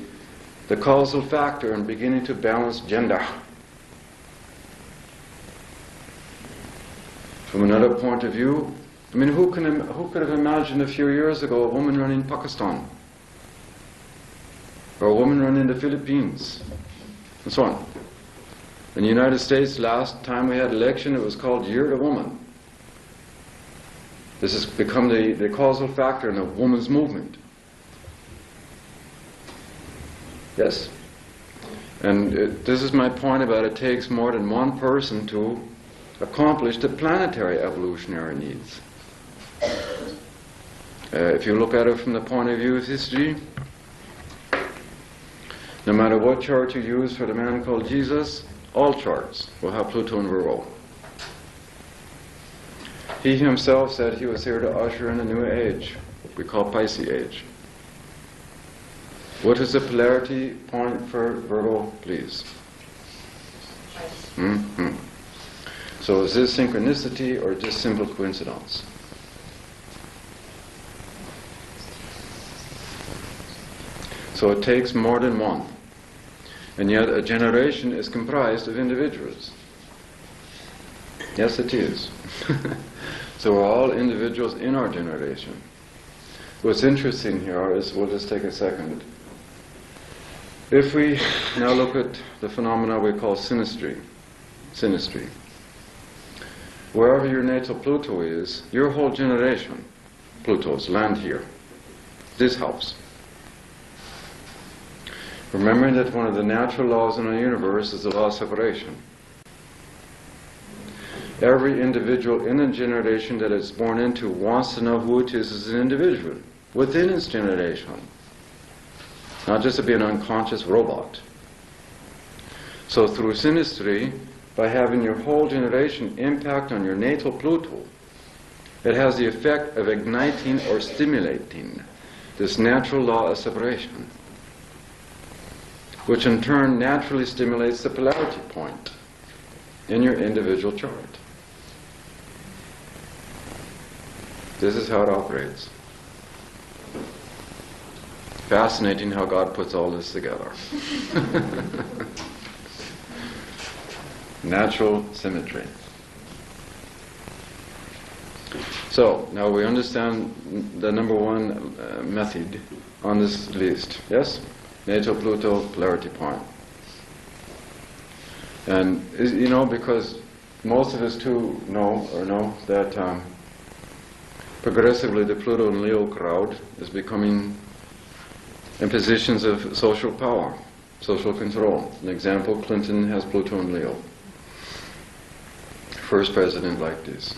causal factor in beginning to balance gender. From another point of view, I mean, who could have imagined a few years ago a woman running Pakistan? Or a woman running the Philippines? And so on. In the United States, last time we had election, it was called Year of the Woman. This has become the causal factor in the woman's movement. Yes? And this is my point about it takes more than one person to accomplish the planetary evolutionary needs. If you look at it from the point of view of history, no matter what chart you use for the man called Jesus, all charts will have Pluto and Virgo. He himself said he was here to usher in a new age, we call Pisces age. What is the polarity point for Virgo, please? Mm-hmm. So is this synchronicity or just simple coincidence? So it takes more than one. And yet a generation is comprised of individuals. Yes, it is. So we're all individuals in our generation. What's interesting here is, we'll just take a second. If we now look at the phenomena we call synastry, wherever your natal Pluto is, your whole generation, Plutos, land here. This helps. Remembering that one of the natural laws in our universe is the law of separation. Every individual in a generation that it's born into wants to know who it is as an individual within its generation. Not just to be an unconscious robot. So through synastry, by having your whole generation impact on your natal Pluto, it has the effect of igniting or stimulating this natural law of separation, which in turn naturally stimulates the polarity point in your individual chart. This is how it operates. Fascinating how God puts all this together. Natural symmetry. So, now we understand the number one method on this list. Yes? Natal Pluto polarity point. And, because most of us too know that progressively the Pluto and Leo crowd is becoming in positions of social power, social control. An example, Clinton has Pluto and Leo. First president like this.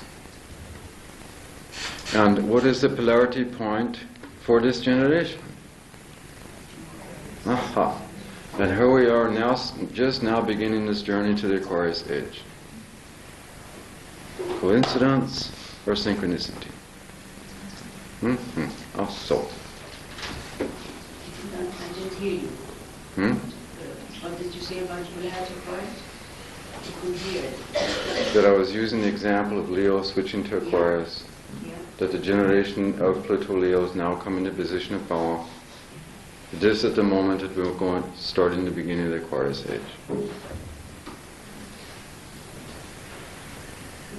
And what is the polarity point for this generation? Aha. And here we are now, just now beginning this journey to the Aquarius age. Coincidence or synchronicity? Mm-hmm. Oh, so. I didn't hear you. What did you say about polarity point? I couldn't hear it. That I was using the example of Leo switching to Aquarius. Yeah. That the generation of Pluto Leo is now coming to a position of power. This at the moment that we're going starting the beginning of the Aquarius age.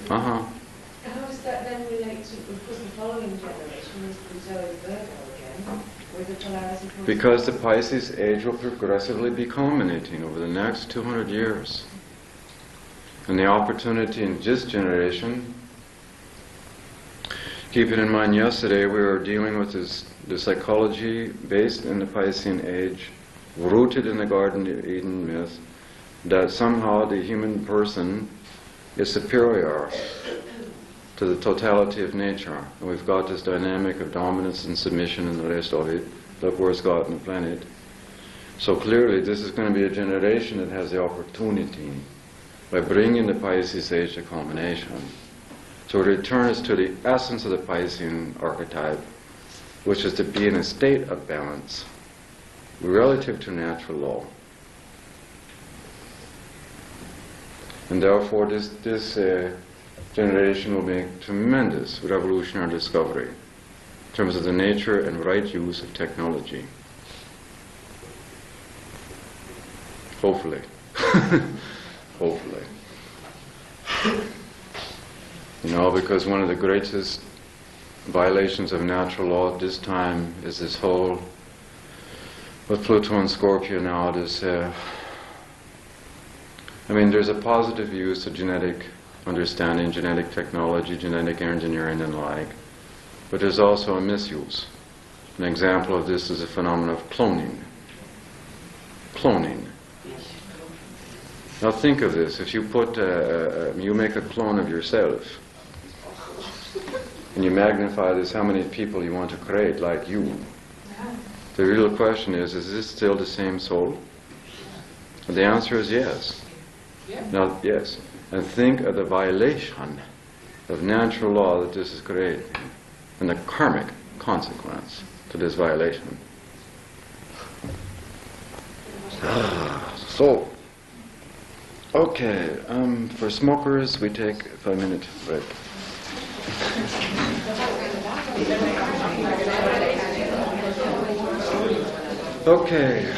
How does that then relate to, because the following generation is Pluto and Virgo again, with the polarity point? Because the Pisces age will progressively be culminating over the next 200 years. And the opportunity in this generation, keep it in mind, yesterday we were dealing with the psychology based in the Piscean age, rooted in the Garden of Eden myth, that somehow the human person is superior to the totality of nature. And we've got this dynamic of dominance and submission and the rest of it. Look where it's got on the planet. So clearly this is going to be a generation that has the opportunity, by bringing the Pisces age to culmination, to return us to the essence of the Piscean archetype, which is to be in a state of balance relative to natural law. And therefore this generation will make tremendous revolutionary discovery in terms of the nature and right use of technology. Hopefully. Hopefully. You know, because one of the greatest violations of natural law at this time is this whole, with Pluto and Scorpio now, this, there's a positive use of genetic understanding, genetic technology, genetic engineering and the like, but there's also a misuse. An example of this is the phenomenon of cloning. Cloning. Now think of this, if you put, you make a clone of yourself, and you magnify this, how many people you want to create like you. The real question is this still the same soul? And the answer is yes. Now, yes. And think of the violation of natural law that this is creating, and the karmic consequence to this violation. So, okay, for smokers we take a 5-minute break. Okay.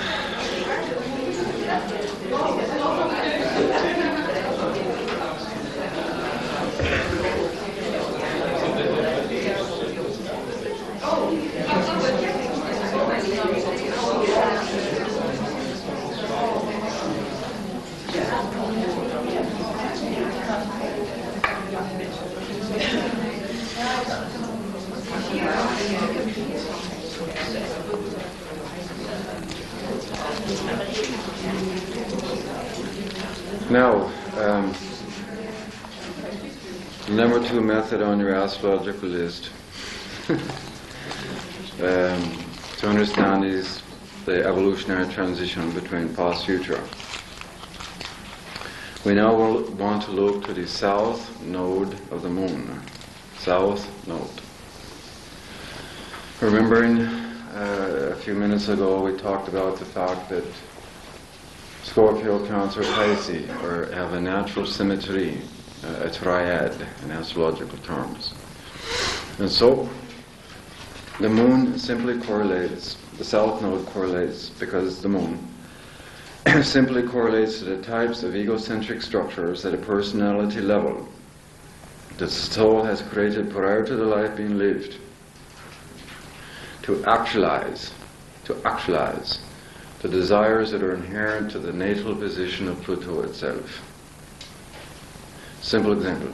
Now, number 2 method on your astrological list to understand is the evolutionary transition between past and future. We now will want to look to the south node of the moon. South node. Remembering a few minutes ago we talked about the fact that Scorpio, Cancer, Pisces have a natural symmetry, a triad in astrological terms. And so the moon simply correlates, the south node correlates because the moon simply correlates to the types of egocentric structures at a personality level that the soul has created prior to the life being lived to actualize the desires that are inherent to the natal position of Pluto itself. Simple example.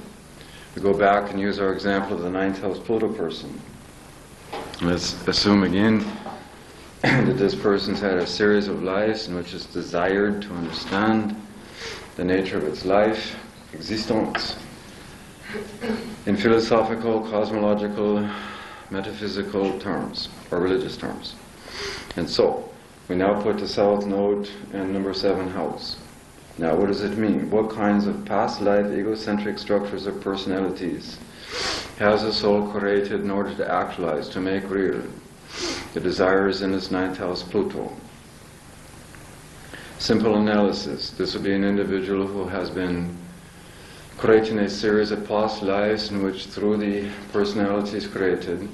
We go back and use our example of the ninth house Pluto person. Let's assume again that this person's had a series of lives in which it's desired to understand the nature of its life, existence, in philosophical, cosmological, metaphysical terms, or religious terms. And so, we now put the south node in number 7 house. Now, what does it mean? What kinds of past life egocentric structures or personalities has the soul created in order to actualize, to make real the desires in its ninth house Pluto? Simple analysis. This would be an individual who has been creating a series of past lives in which, through the personalities created,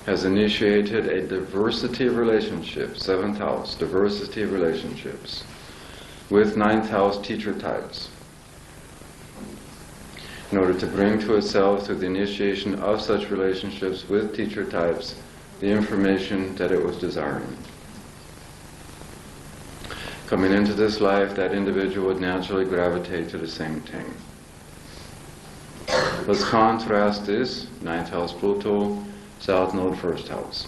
has initiated a diversity of relationships, 7th house, diversity of relationships, with 9th house teacher types, in order to bring to itself, through the initiation of such relationships with teacher types, the information that it was desiring. Coming into this life, that individual would naturally gravitate to the same thing. Let's contrast this, 9th house Pluto, south node 1st house.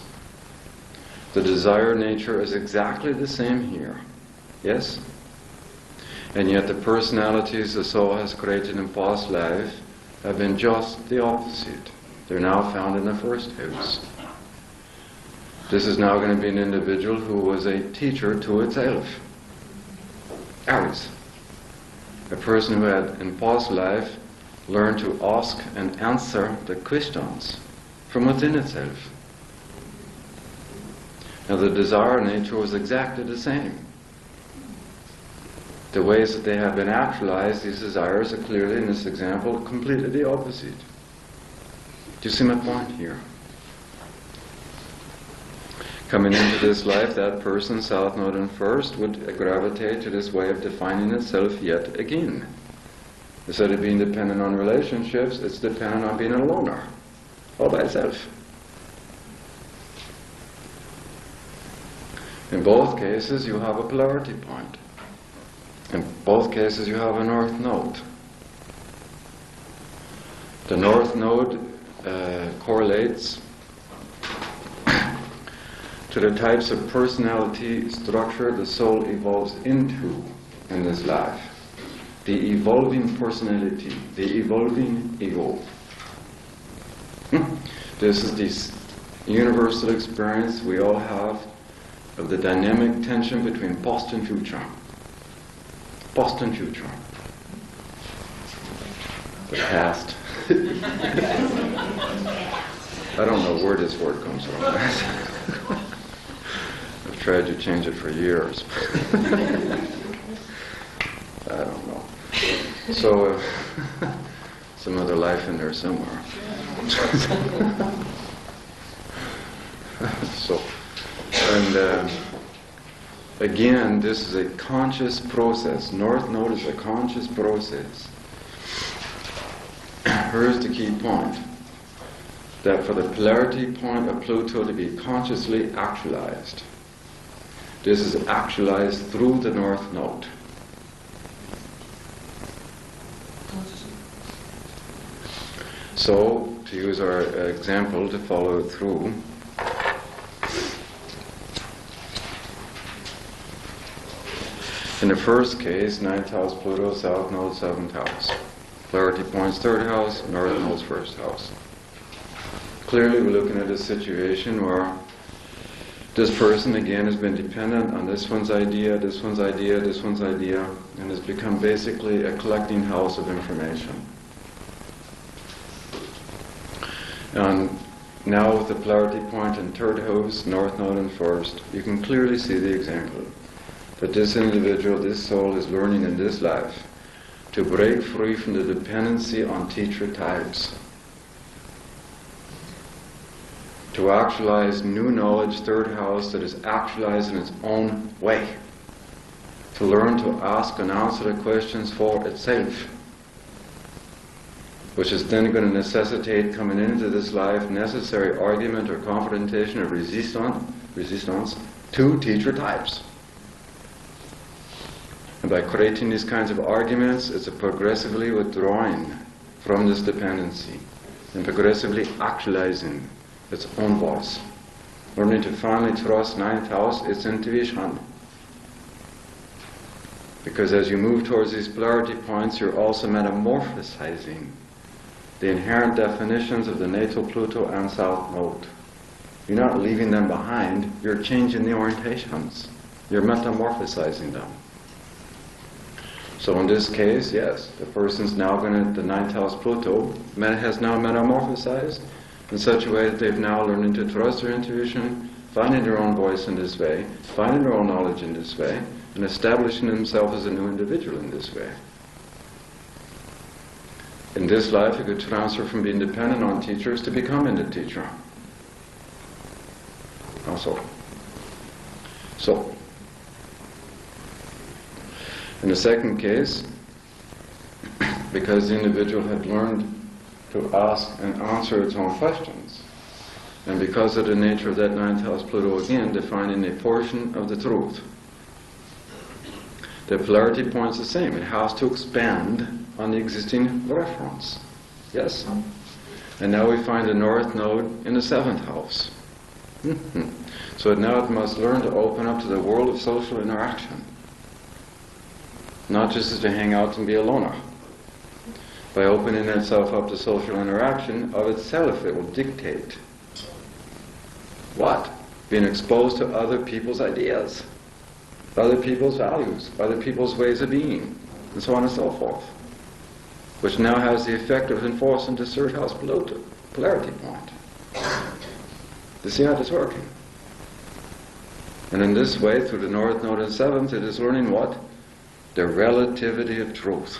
The desired nature is exactly the same here, yes? And yet the personalities the soul has created in past life have been just the opposite. They're now found in the 1st house. This is now going to be an individual who was a teacher to itself. Aries. A person who had in past life learned to ask and answer the questions from within itself. Now the desire nature was exactly the same. The ways that they have been actualized, these desires are clearly, in this example, completely the opposite. Do you see my point here? Coming into this life, that person, south node and 1st, would gravitate to this way of defining itself yet again. Instead of being dependent on relationships, it's dependent on being a loner, all by itself. In both cases, you have a polarity point. In both cases, you have a north node. The north node correlates to the types of personality structure the soul evolves into in this life. The evolving personality, the evolving ego. This is the universal experience we all have of the dynamic tension between past and future. Past and future. The past. I don't know where this word comes from. I've tried to change it for years. I don't know. So, some other life in there somewhere. So, and again, this is a conscious process. North node is a conscious process. Here's the key point. That for the polarity point of Pluto to be consciously actualized, this is actualized through the north node. So, to use our example to follow it through, in the first case, 9th house Pluto, south node, 7th house. Polarity points 3rd house, north node's 1st house. Clearly we're looking at a situation where this person again has been dependent on this one's idea, this one's idea, this one's idea, and has become basically a collecting house of information. And now with the polarity point in 3rd house, north node and 1st, you can clearly see the example that this individual, this soul is learning in this life to break free from the dependency on teacher types, to actualize new knowledge, 3rd house, that is actualized in its own way, to learn to ask and answer the questions for itself, which is then going to necessitate, coming into this life, necessary argument or confrontation or resistance to teacher types. And by creating these kinds of arguments, it's a progressively withdrawing from this dependency and progressively actualizing its own voice, learning to finally trust ninth house, its intuition. Because as you move towards these polarity points, you're also metamorphosizing the inherent definitions of the natal Pluto and South Node. You're not leaving them behind, you're changing the orientations. You're metamorphosizing them. So in this case, yes, the person's now going to, the ninth house Pluto has now metamorphosized in such a way that they've now learned to trust their intuition, finding their own voice in this way, finding their own knowledge in this way, and establishing themselves as a new individual in this way. In this life, you could transfer from being dependent on teachers to becoming the teacher. Also. So, in the second case, because the individual had learned to ask and answer its own questions, and because of the nature of that ninth house Pluto again defining a portion of the truth, the polarity point's the same. It has to expand on the existing reference. Yes? And now we find the north node in the seventh house. So now it must learn to open up to the world of social interaction. Not just to hang out and be a loner. By opening itself up to social interaction, of itself it will dictate what? Being exposed to other people's ideas, other people's values, other people's ways of being, and so on and so forth. Which now has the effect of enforcing the third house polarity point. You see how it's working? And in this way, through the north node and seventh, it is learning what? The relativity of truth.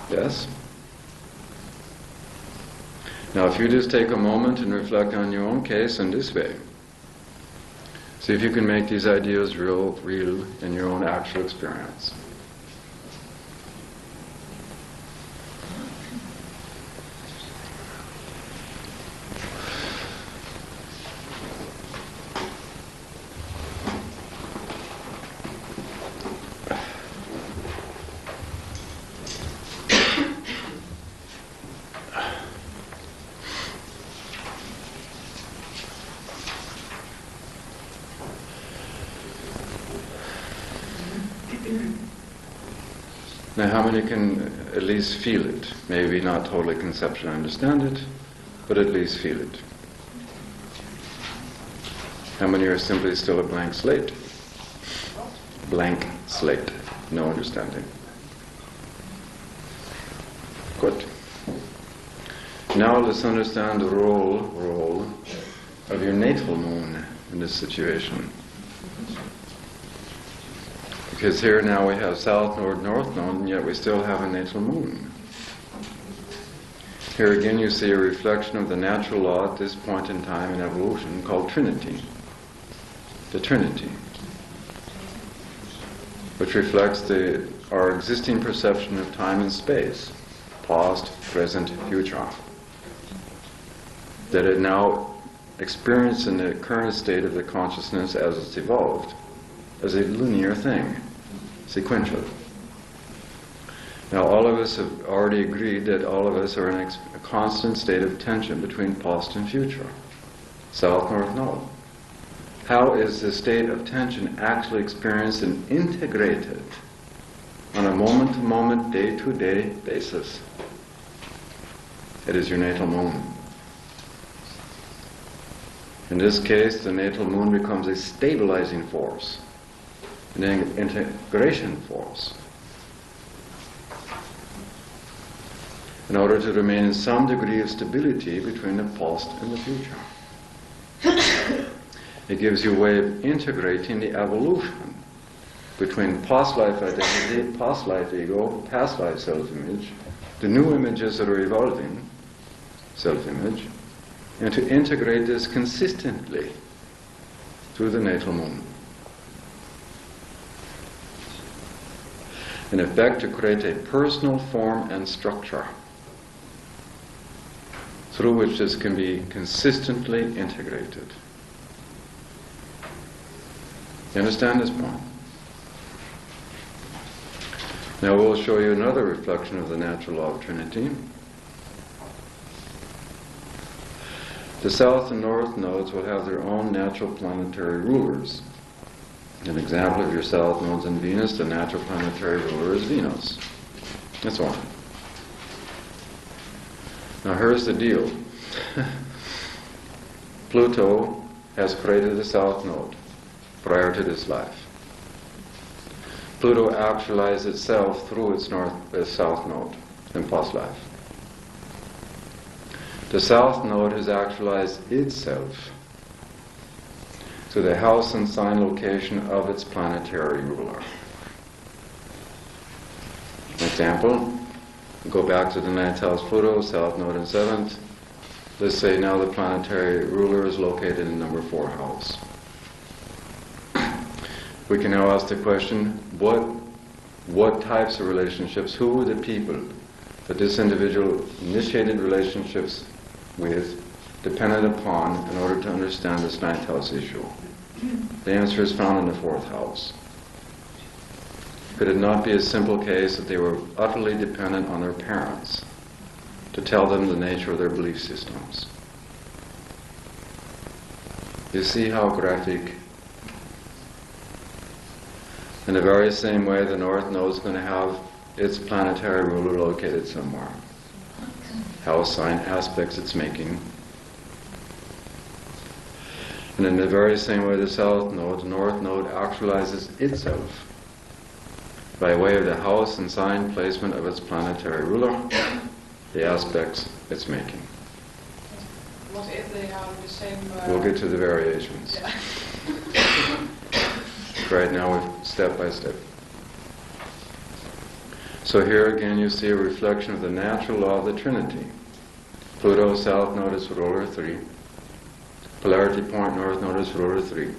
Yes? Now if you just take a moment and reflect on your own case in this way, see if you can make these ideas real in your own actual experience. Now how many can at least feel it? Maybe not totally conceptually understand it, but at least feel it. How many are simply still a blank slate? Blank slate, no understanding. Good. Now let's understand the role of your natal moon in this situation. Because here now we have south node, north node, and yet we still have a natal moon. Here again you see a reflection of the natural law at this point in time in evolution called Trinity. The Trinity. Which reflects our existing perception of time and space. Past, present, future. That it now experienced in the current state of the consciousness as it's evolved, as a linear thing, sequential. Now all of us have already agreed that all of us are in a constant state of tension between past and future, south, north, node. How is the state of tension actually experienced and integrated on a moment-to-moment, day-to-day basis? It is your natal moon. In this case, the natal moon becomes a stabilizing force, an integration force, in order to remain in some degree of stability between the past and the future. It gives you a way of integrating the evolution between past life identity, past life ego, past life self-image, the new images that are evolving, self-image, and to integrate this consistently through the natal moon. In effect, to create a personal form and structure through which this can be consistently integrated. You understand this point? Now we'll show you another reflection of the natural law of Trinity. The south and north nodes will have their own natural planetary rulers. An example of your south nodes in Venus, the natural planetary ruler is Venus. That's one. Now here's the deal. Pluto has created the south node prior to this life. Pluto actualized itself through its south node in past life. The south node has actualized itself to the house and sign location of its planetary ruler. Example, go back to the ninth house Pluto, south node in seventh. Let's say now the planetary ruler is located in number 4 house. We can now ask the question, what types of relationships, who are the people that this individual initiated relationships with, depended upon in order to understand this ninth house issue? The answer is found in the 4th house. Could it not be a simple case that they were utterly dependent on their parents to tell them the nature of their belief systems? You see how graphic? In the very same way, the north node is going to have its planetary ruler located somewhere. House sign aspects it's making. And in the very same way, the south node, the north node actualizes itself by way of the house and sign placement of its planetary ruler, the aspects it's making. What if they have the same... We'll get to the variations. Yeah. Right now, we're step by step. So here again you see a reflection of the natural law of the Trinity. Pluto, south node is ruler 3. Polarity point, north node is ruler 3.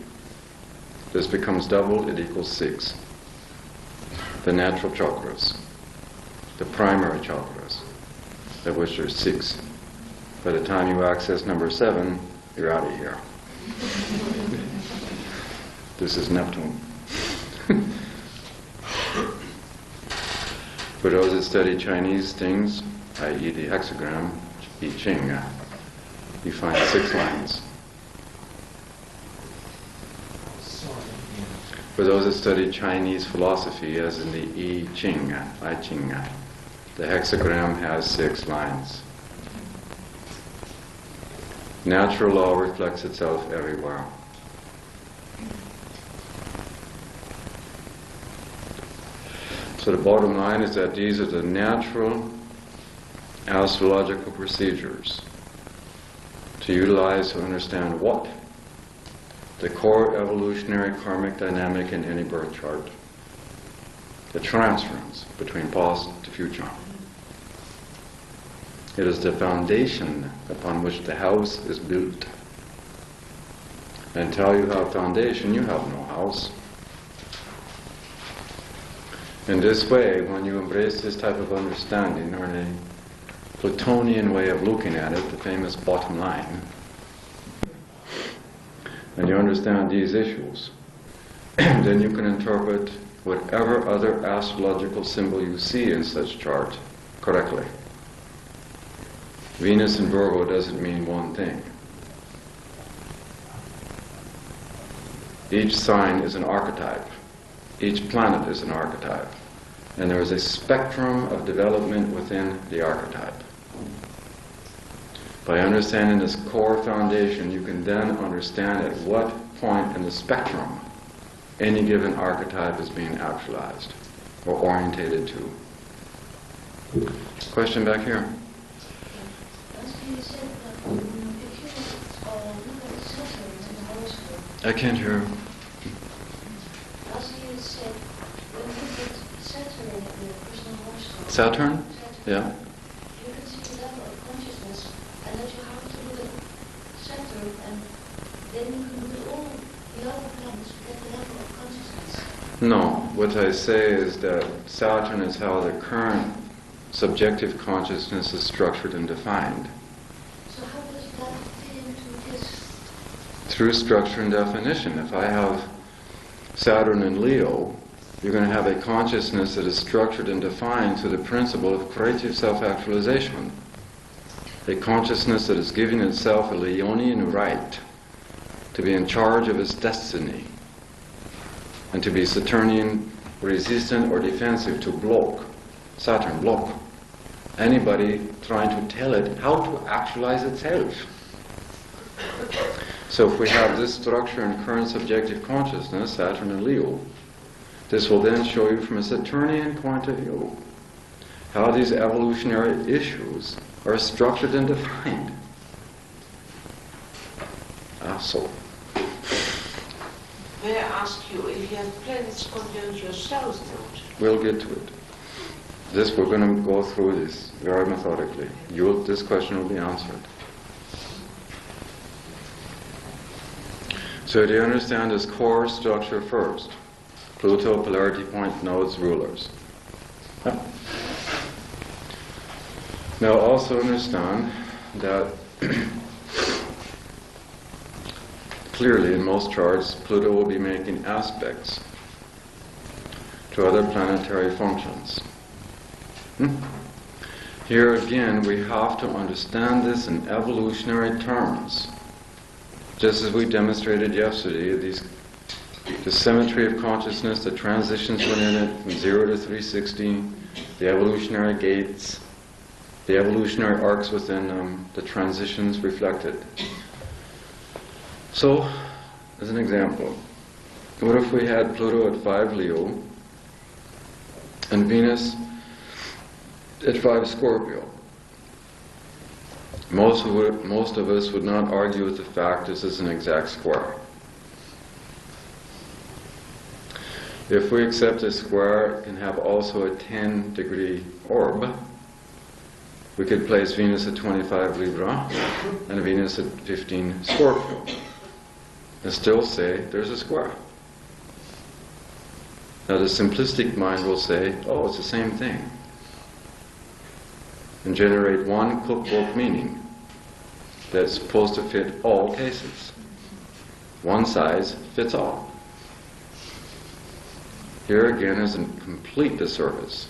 This becomes doubled, it equals 6. The natural chakras, the primary chakras, of which there's 6. By the time you access number 7, you're out of here. This is Neptune. For those that study Chinese things, i.e. the hexagram, I Ching, you find 6 lines. For those that study Chinese philosophy, as in the I Ching, the hexagram has 6 lines. Natural law reflects itself everywhere. So the bottom line is that these are the natural astrological procedures to utilize to understand what? The core evolutionary karmic dynamic in any birth chart. The transference between past to future. It is the foundation upon which the house is built. Until you have foundation, you have no house. In this way, when you embrace this type of understanding, or in a Platonian way of looking at it, the famous bottom line, and you understand these issues, then you can interpret whatever other astrological symbol you see in such chart correctly. Venus in Virgo doesn't mean one thing. Each sign is an archetype. Each planet is an archetype. And there is a spectrum of development within the archetype. By understanding this core foundation, you can then understand at what point in the spectrum any given archetype is being actualized or orientated to. Question back here. I can't hear. Saturn? Yeah. You can see the level of consciousness, and that you have to look at Saturn, and then you can look at all the other planets to get the level of consciousness. No. What I say is that Saturn is how the current subjective consciousness is structured and defined. So how does that fit into this? Through structure and definition. If I have Saturn in Leo, you're going to have a consciousness that is structured and defined through the principle of creative self-actualization. A consciousness that is giving itself a Leonian right to be in charge of its destiny and to be Saturnian resistant or defensive to block, Saturn block, anybody trying to tell it how to actualize itself. So if we have this structure in current subjective consciousness, Saturn and Leo, this will then show you from a Saturnian point of view how these evolutionary issues are structured and defined. So. May I ask you if you have planets conjunct your south node? We'll get to it. This, we're going to go through this very methodically. This question will be answered. So do you understand this core structure first? Pluto, polarity point, nodes, rulers. Huh? Now also understand that clearly in most charts Pluto will be making aspects to other planetary functions. Here again we have to understand this in evolutionary terms. Just as we demonstrated yesterday, the symmetry of consciousness, the transitions within it from 0 to 360, the evolutionary gates, the evolutionary arcs within them, the transitions reflected. So, as an example, what if we had Pluto at 5 Leo and Venus at 5 Scorpio? Most of us would not argue with the fact this is an exact square. If we accept a square, it can have also a 10-degree orb. We could place Venus at 25 Libra and Venus at 15 Scorpio and still say there's a square. Now the simplistic mind will say, oh, it's the same thing, and generate one cookbook meaning that's supposed to fit all cases. One size fits all. Here again is a complete disservice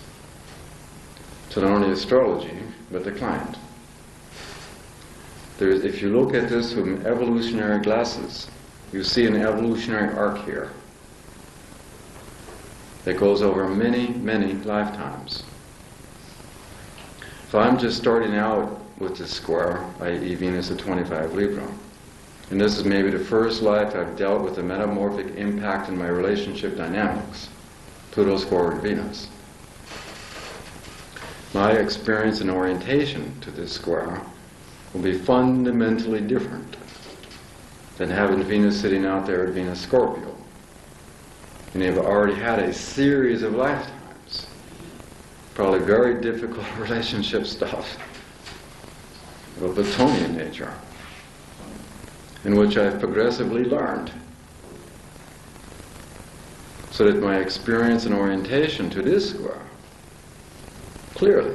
to not only astrology, but the client. If you look at this from evolutionary glasses, you see an evolutionary arc here that goes over many, many lifetimes. If I'm just starting out with this square, i.e. Venus at 25 Libra, and this is maybe the first life I've dealt with a metamorphic impact in my relationship dynamics, Pluto square with Venus, my experience and orientation to this square will be fundamentally different than having Venus sitting out there at Venus Scorpio. And you've already had a series of lifetimes, probably very difficult relationship stuff of a Plutonian nature, in which I've progressively learned, so that my experience and orientation to this square clearly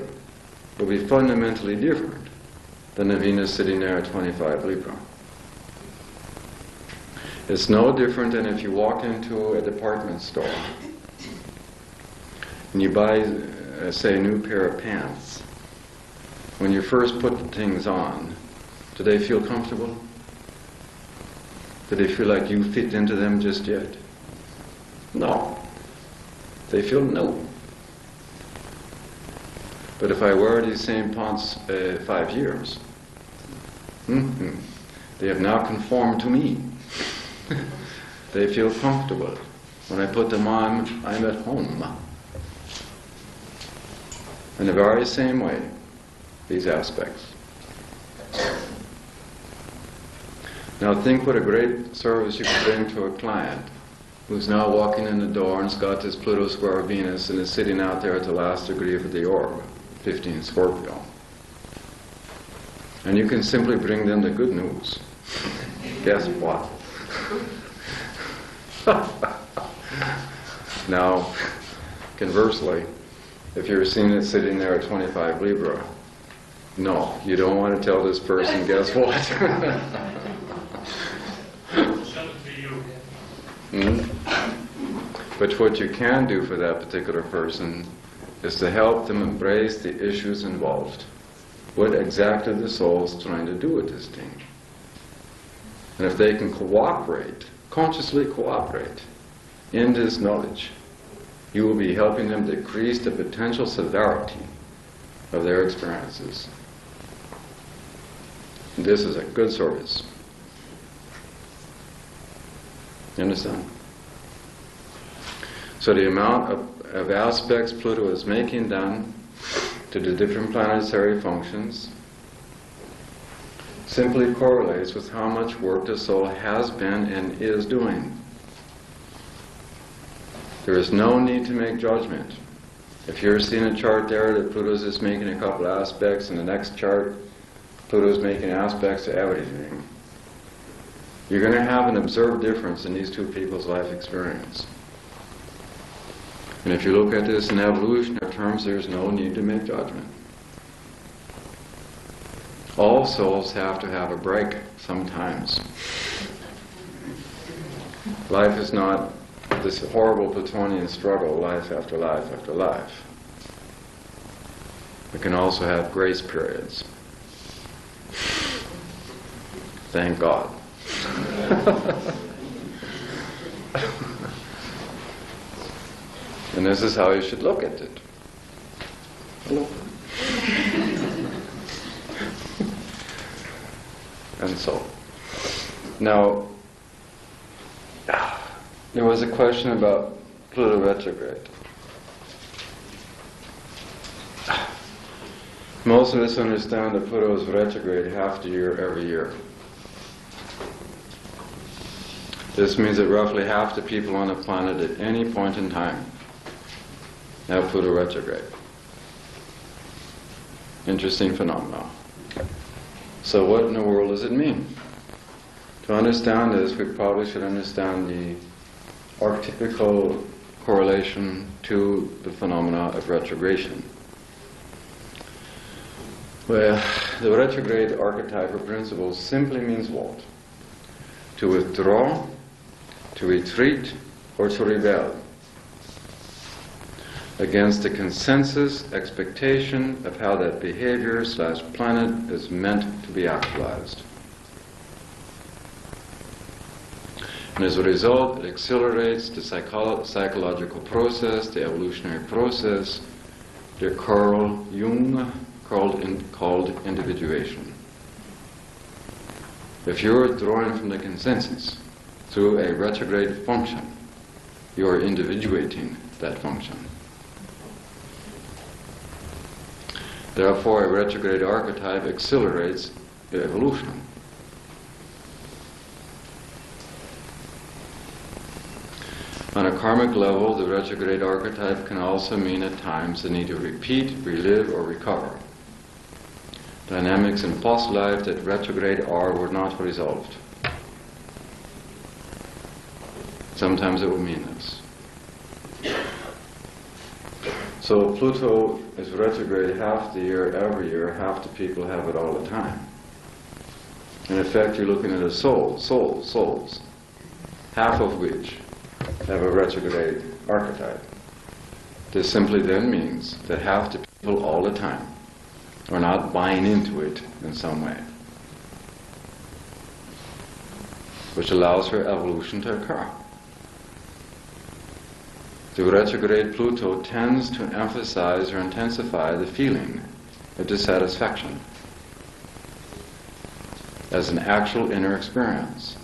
will be fundamentally different than the Venus sitting there at 25 Libra. It's no different than if you walk into a department store and you buy, say, a new pair of pants. When you first put the things on, do they feel comfortable? Do they feel like you fit into them just yet? No. They feel new. But if I wear these same pants 5 years, they have now conformed to me. They feel comfortable. When I put them on, I'm at home. In the very same way, these aspects. Now think what a great service you could bring to a client who's now walking in the door and has got this Pluto square Venus and is sitting out there at the last degree of the orb, 15 Scorpio. And you can simply bring them the good news. Guess what? Now, conversely, if you're seeing it sitting there at 25 Libra, no, you don't want to tell this person, guess what? But what you can do for that particular person is to help them embrace the issues involved. What exactly the soul is trying to do with this thing. And if they can cooperate, consciously cooperate in this knowledge, you will be helping them decrease the potential severity of their experiences. And this is a good service. You understand? So the amount of aspects Pluto is making then to the different planetary functions simply correlates with how much work the soul has been and is doing. There is no need to make judgment. If you're seeing a chart there that Pluto's just making a couple of aspects, and the next chart Pluto's making aspects to everything, you're going to have an observed difference in these two people's life experience. And if you look at this in evolutionary terms, there's no need to make judgment. All souls have to have a break sometimes. Life is not this horrible Platonian struggle, life after life after life. We can also have grace periods. Thank God. And this is how you should look at it. Hello. And so, now, there was a question about Pluto retrograde. Most of us understand that Pluto is retrograde half the year every year. This means that roughly half the people on the planet at any point in time have Pluto retrograde. Interesting phenomenon. So what in the world does it mean? To understand this, we probably should understand the archetypal correlation to the phenomena of retrogression. Well, the retrograde archetypal principle simply means what? To withdraw, to retreat, or to rebel against the consensus expectation of how that behavior / planet is meant to be actualized. And as a result, it accelerates the psychological process, the evolutionary process, that Carl Jung called individuation. If you're withdrawing from the consensus through a retrograde function, you are individuating that function. Therefore, a retrograde archetype accelerates the evolution. On a karmic level, the retrograde archetype can also mean at times the need to repeat, relive, or recover dynamics in past life that retrograde are were not resolved. Sometimes it will mean this. So Pluto is retrograde half the year, every year, half the people have it all the time. In effect, you're looking at a souls, half of which have a retrograde archetype. This simply then means that half the people all the time are not buying into it in some way, which allows for evolution to occur. The retrograde Pluto tends to emphasize or intensify the feeling of dissatisfaction as an actual inner experience.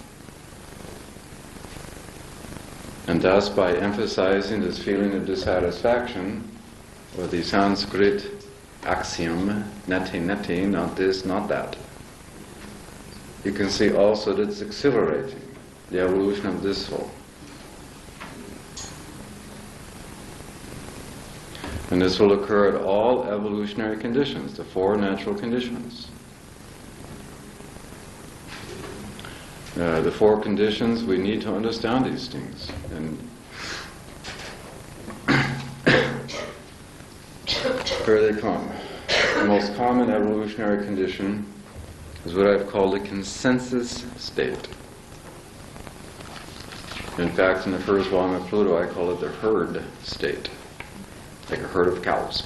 And thus, by emphasizing this feeling of dissatisfaction, or the Sanskrit axiom, neti, not this, not that, you can see also that it's accelerating the evolution of this soul. And this will occur at all evolutionary conditions, the four natural conditions. The four conditions, we need to understand these things. And here they come. The most common evolutionary condition is what I've called a consensus state. In fact, in the first volume of Pluto, I call it the herd state, like a herd of cows.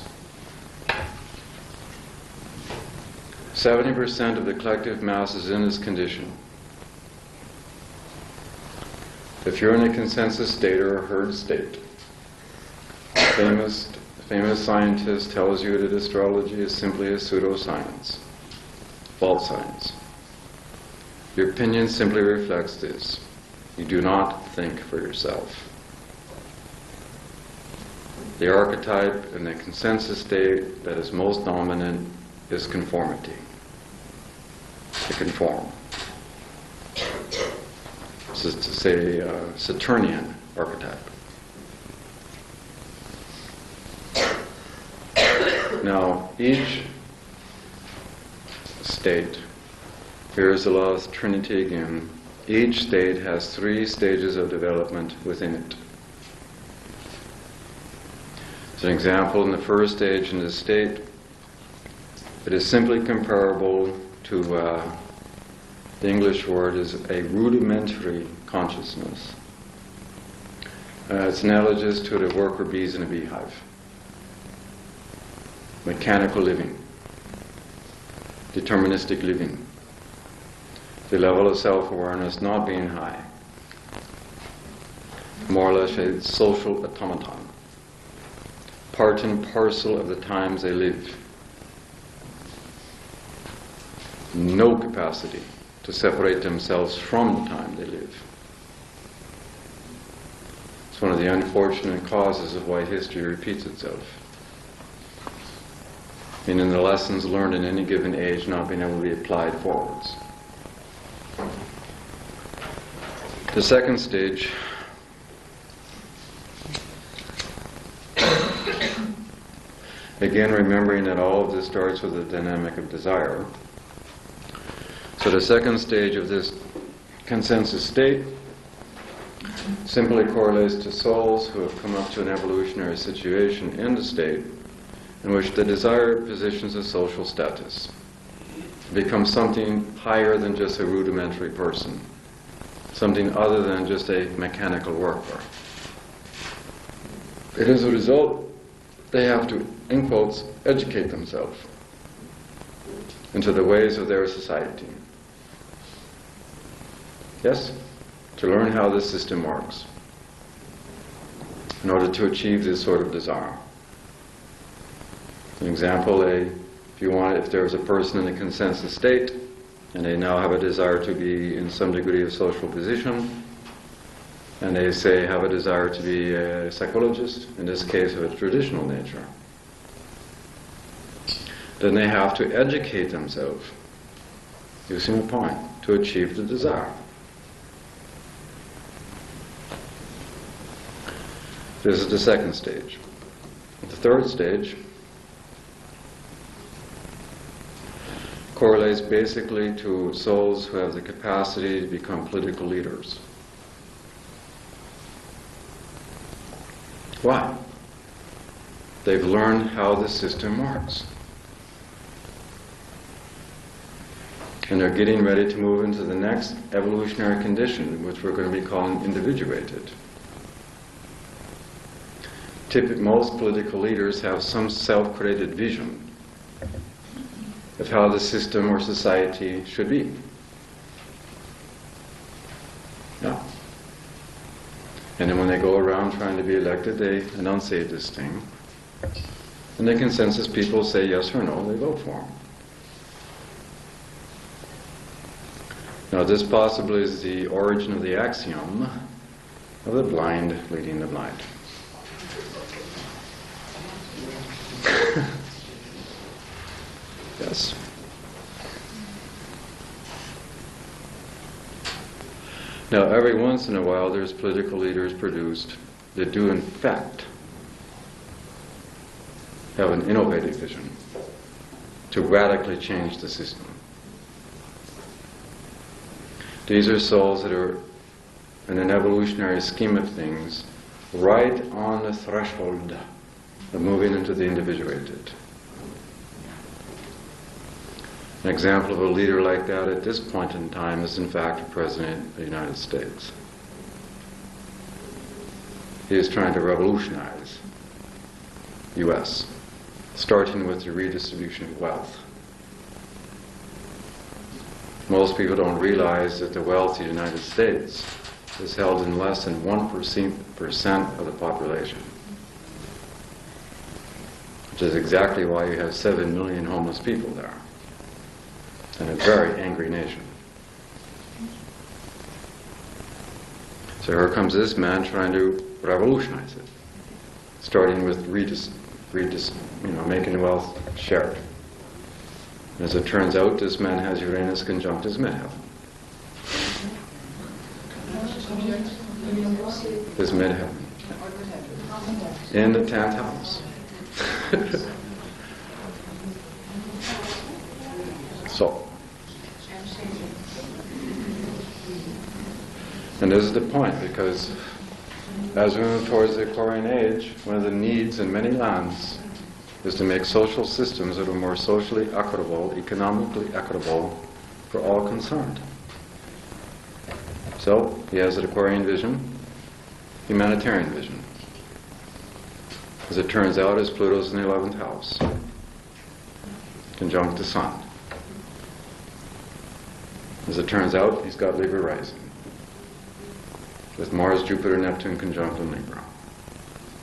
70% of the collective mass is in this condition. If you're in a consensus state or a herd state, famous scientist tells you that astrology is simply a pseudoscience, false science. Your opinion simply reflects this. You do not think for yourself. The archetype in the consensus state that is most dominant is conformity. To conform. This is to say Saturnian archetype. Now, each state, here's the law of Trinity again, each state has 3 stages of development within it. As an example, in the first stage in this state, it is simply comparable to, the English word is a rudimentary consciousness. It's analogous to the worker bees in a beehive. Mechanical living, deterministic living, the level of self-awareness not being high, more or less a social automaton, part and parcel of the times they live. No capacity to separate themselves from the time they live. It's one of the unfortunate causes of why history repeats itself. Meaning the lessons learned in any given age not being able to be applied forwards. The second stage again remembering that all of this starts with the dynamic of desire. So the second stage of this consensus state simply correlates to souls who have come up to an evolutionary situation in the state in which the desire positions a social status, becomes something higher than just a rudimentary person, something other than just a mechanical worker. And as a result, they have to, in quotes, educate themselves into the ways of their society. Yes? To learn how the system works in order to achieve this sort of desire. An example, if there's a person in a consensus state and they now have a desire to be in some degree of social position, and they say have a desire to be a psychologist, in this case of a traditional nature, then they have to educate themselves, using a point, to achieve the desire. This is the second stage. The third stage correlates basically to souls who have the capacity to become political leaders. Why? They've learned how the system works. And they're getting ready to move into the next evolutionary condition, which we're going to be calling individuated. Most political leaders have some self-created vision of how the system or society should be. Yeah. And then when they go around trying to be elected, they enunciate this thing. And the consensus people say yes or no, they vote for them. Now this possibly is the origin of the axiom of the blind leading the blind. Yes. Now, every once in a while, there's political leaders produced that do, in fact, have an innovative vision to radically change the system. These are souls that are, in an evolutionary scheme of things, right on the threshold of moving into the individuated. An example of a leader like that at this point in time is in fact the President of the United States. he is trying to revolutionize U.S., starting with the redistribution of wealth. Most people don't realize that the wealth of the United States is held in less than 1% of the population, which is exactly why you have 7 million homeless people there, and a very angry nation. So here comes this man trying to revolutionize it, starting with making wealth shared. As it turns out, this man has Uranus conjunct his midheaven. His midheaven. In the 10th house. So. And this is the point, because as we move towards the Aquarian age, one of the needs in many lands is to make social systems that are more socially equitable, economically equitable for all concerned. So, he has an Aquarian vision, humanitarian vision. As it turns out, his Pluto's in the 11th house, conjunct the Sun. As it turns out, he's got Libra rising, with Mars, Jupiter, Neptune conjunct in Libra.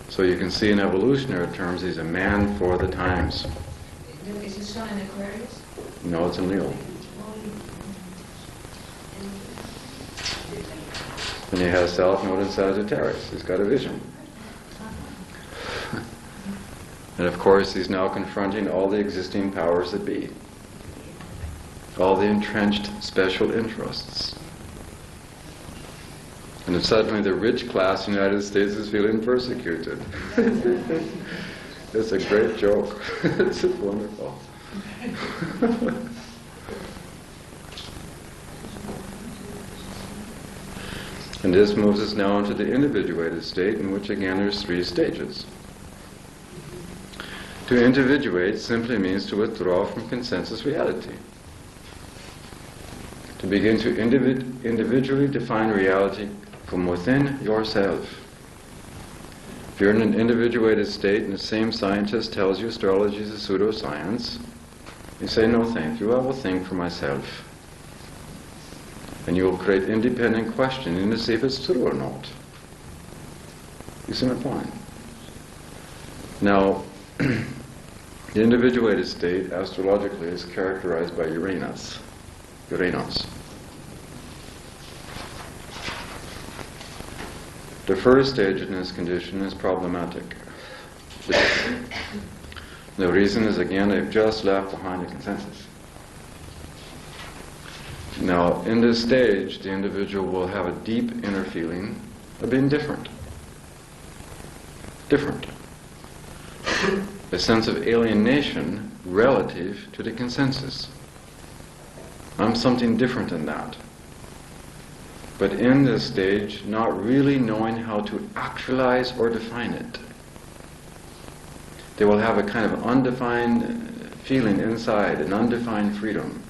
So you can see in evolutionary terms, he's a man for the times. Is his Sun in Aquarius? No, it's in Leo. And he has South Node in Sagittarius. He's got a vision. And of course, he's now confronting all the existing powers that be. All the entrenched special interests. And then suddenly the rich class in the United States is feeling persecuted. It's a great joke. It's wonderful. And this moves us now into the individuated state, in which again there's 3 stages. To individuate simply means to withdraw from consensus reality. To begin to individually define reality from within yourself. If you're in an individuated state and the same scientist tells you astrology is a pseudoscience, you say, no thank you, I will think for myself. And you will create independent questioning to see if it's true or not. You see my point? Now, the individuated state astrologically is characterized by Uranus. The first stage in this condition is problematic. The reason is, again, they've just left behind a consensus. Now, in this stage, the individual will have a deep inner feeling of being different. Different. A sense of alienation relative to the consensus. I'm something different than that. But in this stage, not really knowing how to actualize or define it. They will have a kind of undefined feeling inside, an undefined freedom,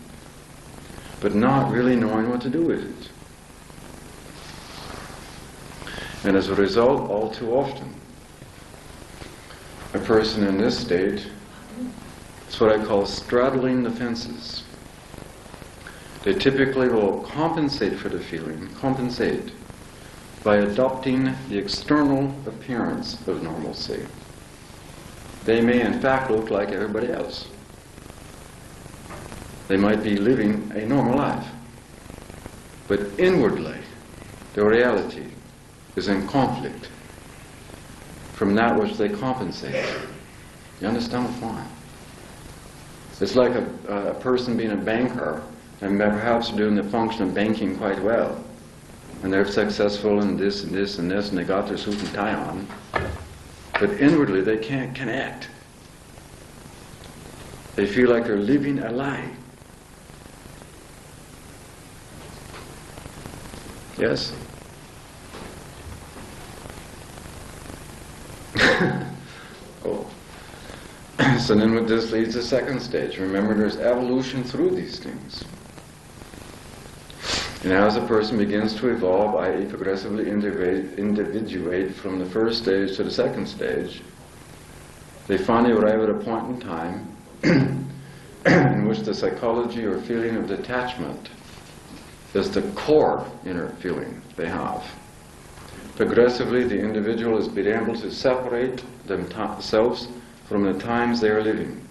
but not really knowing what to do with it. And as a result, all too often, a person in this state is what I call straddling the fences. They typically will compensate for the feeling, by adopting the external appearance of normalcy. They may in fact look like everybody else. They might be living a normal life. But inwardly, the reality is in conflict from that which they compensate. You understand why? It's like a person being a banker and perhaps doing the function of banking quite well. And they're successful in this and this and this, and they got their suit and tie on. But inwardly, they can't connect. They feel like they're living a lie. Yes? Oh. So then this leads to the second stage. Remember, there's evolution through these things. And as a person begins to evolve, i.e. progressively individuate from the first stage to the second stage, they finally arrive at a point in time in which the psychology or feeling of detachment is the core inner feeling they have. Progressively, the individual has been able to separate themselves from the times they are living.